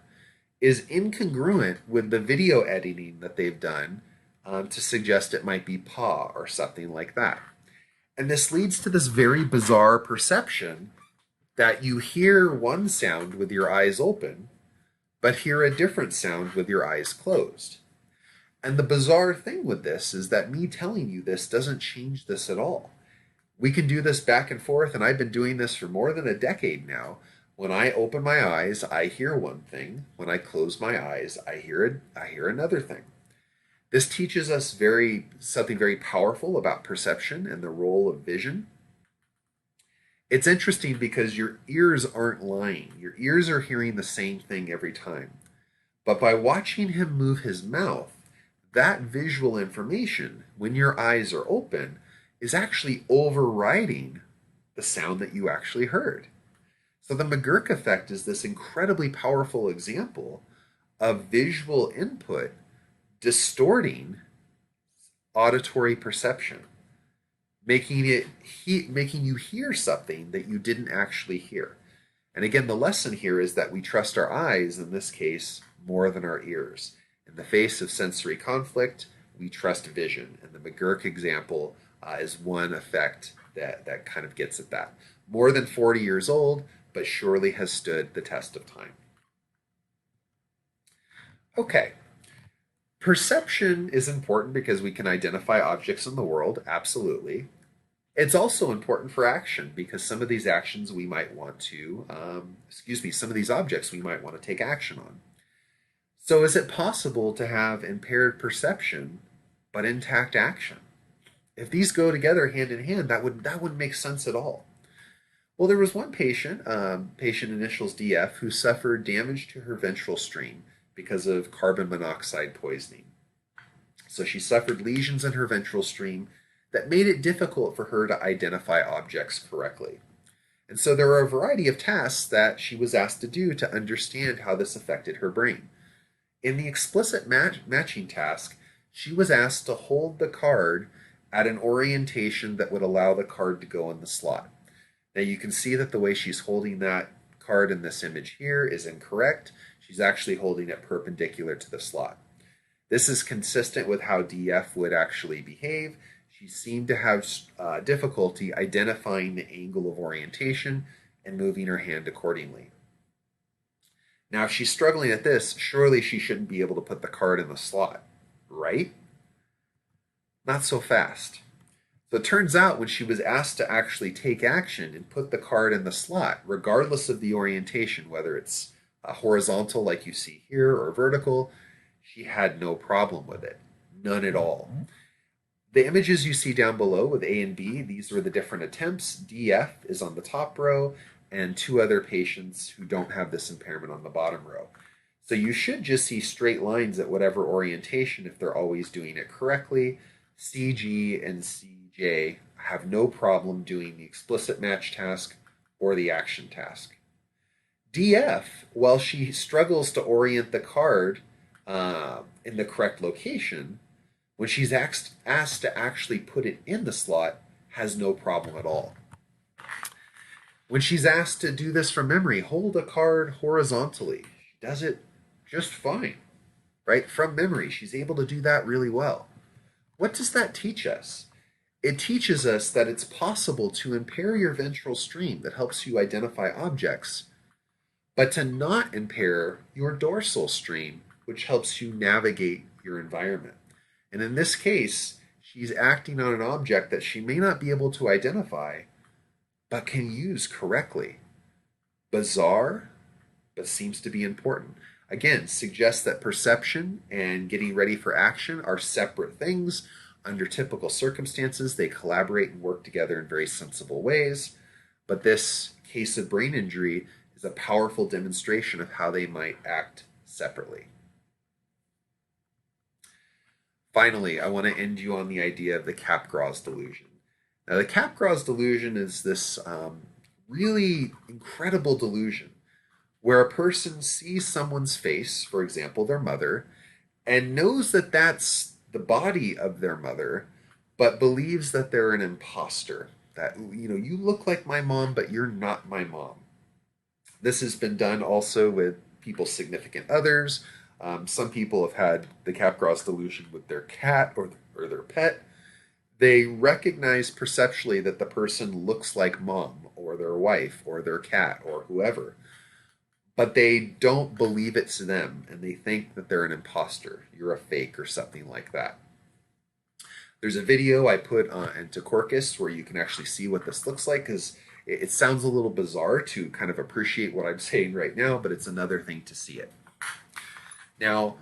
is incongruent with the video editing that they've done to suggest it might be pa or something like that. And this leads to this very bizarre perception that you hear one sound with your eyes open, but hear a different sound with your eyes closed. And the bizarre thing with this is that me telling you this doesn't change this at all. We can do this back and forth, and I've been doing this for more than a decade now. When I open my eyes, I hear one thing. When I close my eyes, I hear another thing. This teaches us something very powerful about perception and the role of vision. It's interesting because your ears aren't lying. Your ears are hearing the same thing every time. But by watching him move his mouth, that visual information, when your eyes are open, is actually overriding the sound that you actually heard. So the McGurk effect is this incredibly powerful example of visual input distorting auditory perception, making you hear something that you didn't actually hear. And again, the lesson here is that we trust our eyes, in this case, more than our ears. In the face of sensory conflict, we trust vision. And the McGurk example is one effect that kind of gets at that. More than 40 years old, but surely has stood the test of time. Okay. Perception is important because we can identify objects in the world, absolutely. It's also important for action because some of these actions we might want to, some of these objects we might want to take action on. So is it possible to have impaired perception but intact action? If these go together hand in hand, that wouldn't make sense at all. Well, there was one patient, patient initials DF, who suffered damage to her ventral stream because of carbon monoxide poisoning. So she suffered lesions in her ventral stream that made it difficult for her to identify objects correctly. And so there were a variety of tasks that she was asked to do to understand how this affected her brain. In the explicit matching task, she was asked to hold the card at an orientation that would allow the card to go in the slot. Now you can see that the way she's holding that card in this image here is incorrect. She's actually holding it perpendicular to the slot. This is consistent with how DF would actually behave. She seemed to have difficulty identifying the angle of orientation and moving her hand accordingly. Now, if she's struggling at this, surely she shouldn't be able to put the card in the slot, right? Not so fast. So it turns out when she was asked to actually take action and put the card in the slot, regardless of the orientation, whether it's horizontal like you see here or vertical, she had no problem with it. None at all. The images you see down below with A and B, these were the different attempts. DF is on the top row, and two other patients who don't have this impairment on the bottom row. So you should just see straight lines at whatever orientation if they're always doing it correctly. CG and CJ have no problem doing the explicit match task or the action task. DF, while she struggles to orient the card in the correct location, when she's asked to actually put it in the slot, has no problem at all. When she's asked to do this from memory, hold a card horizontally, she does it just fine, right? From memory, she's able to do that really well. What does that teach us? It teaches us that it's possible to impair your ventral stream that helps you identify objects, but to not impair your dorsal stream, which helps you navigate your environment. And in this case, she's acting on an object that she may not be able to identify, but can use correctly. Bizarre, but seems to be important. Again, suggests that perception and getting ready for action are separate things. Under typical circumstances, they collaborate and work together in very sensible ways. But this case of brain injury is a powerful demonstration of how they might act separately. Finally, I want to end you on the idea of the Capgras delusion. Now, the Capgras delusion is this really incredible delusion where a person sees someone's face, for example, their mother, and knows that that's the body of their mother, but believes that they're an imposter. That, you look like my mom, but you're not my mom. This has been done also with people's significant others. Some people have had the Capgras delusion with their cat or their pet. They recognize perceptually that the person looks like mom or their wife or their cat or whoever, but they don't believe it's them and they think that they're an imposter. You're a fake or something like that. There's a video I put into Quarkus where you can actually see what this looks like, because it sounds a little bizarre to kind of appreciate what I'm saying right now, but it's another thing to see it. Now,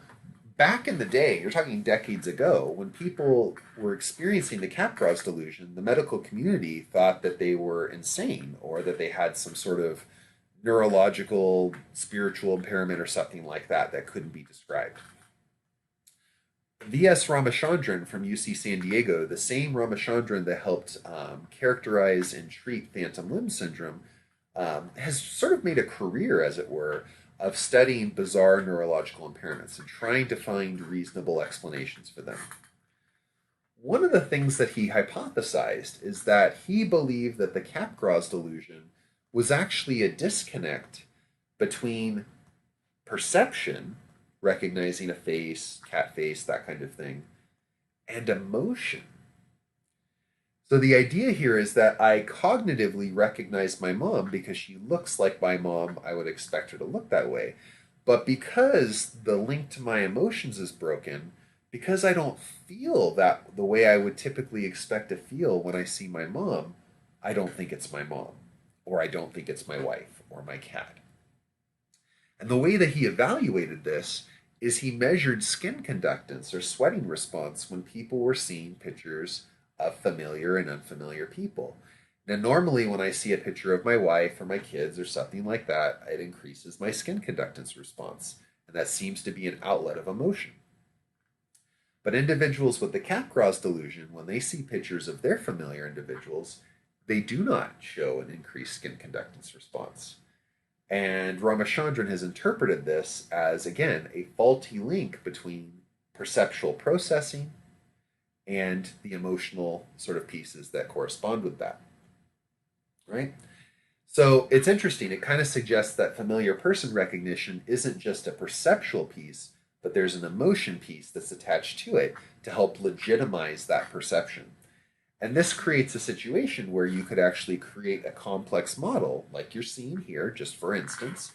back in the day, you're talking decades ago, when people were experiencing the Capgras delusion, the medical community thought that they were insane or that they had some sort of neurological, spiritual impairment or something like that that couldn't be described. V.S. Ramachandran from UC San Diego, the same Ramachandran that helped characterize and treat phantom limb syndrome, has sort of made a career, as it were, of studying bizarre neurological impairments and trying to find reasonable explanations for them. One of the things that he hypothesized is that he believed that the Capgras delusion was actually a disconnect between perception, recognizing a face, cat face, that kind of thing, and emotion. So the idea here is that I cognitively recognize my mom because she looks like my mom. I would expect her to look that way. But because the link to my emotions is broken, because I don't feel that the way I would typically expect to feel when I see my mom, I don't think it's my mom, or I don't think it's my wife or my cat. And the way that he evaluated this is he measured skin conductance or sweating response when people were seeing pictures of familiar and unfamiliar people. Now, normally when I see a picture of my wife or my kids or something like that, it increases my skin conductance response, and that seems to be an outlet of emotion. But individuals with the Capgras delusion, when they see pictures of their familiar individuals, they do not show an increased skin conductance response. And Ramachandran has interpreted this as, again, a faulty link between perceptual processing and the emotional sort of pieces that correspond with that. Right? So it's interesting. It kind of suggests that familiar person recognition isn't just a perceptual piece, but there's an emotion piece that's attached to it to help legitimize that perception. And this creates a situation where you could actually create a complex model, like you're seeing here, just for instance,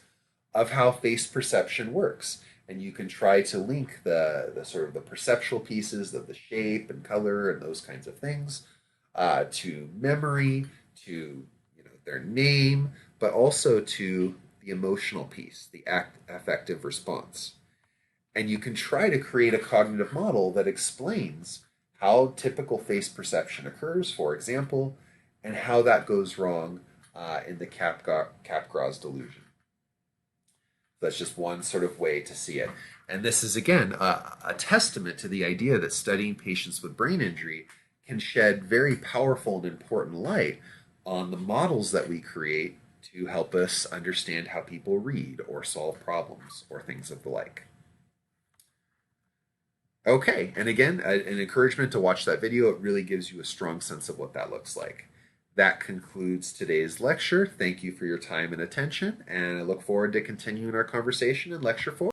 of how face perception works. And you can try to link the sort of the perceptual pieces of the shape and color and those kinds of things to memory, to their name, but also to the emotional piece, the affective response. And you can try to create a cognitive model that explains how typical face perception occurs, for example, and how that goes wrong in the Capgras delusion. That's just one sort of way to see it. And this is, again, a testament to the idea that studying patients with brain injury can shed very powerful and important light on the models that we create to help us understand how people read or solve problems or things of the like. Okay, and again, an encouragement to watch that video. It really gives you a strong sense of what that looks like. That concludes today's lecture. Thank you for your time and attention, and I look forward to continuing our conversation in lecture 4.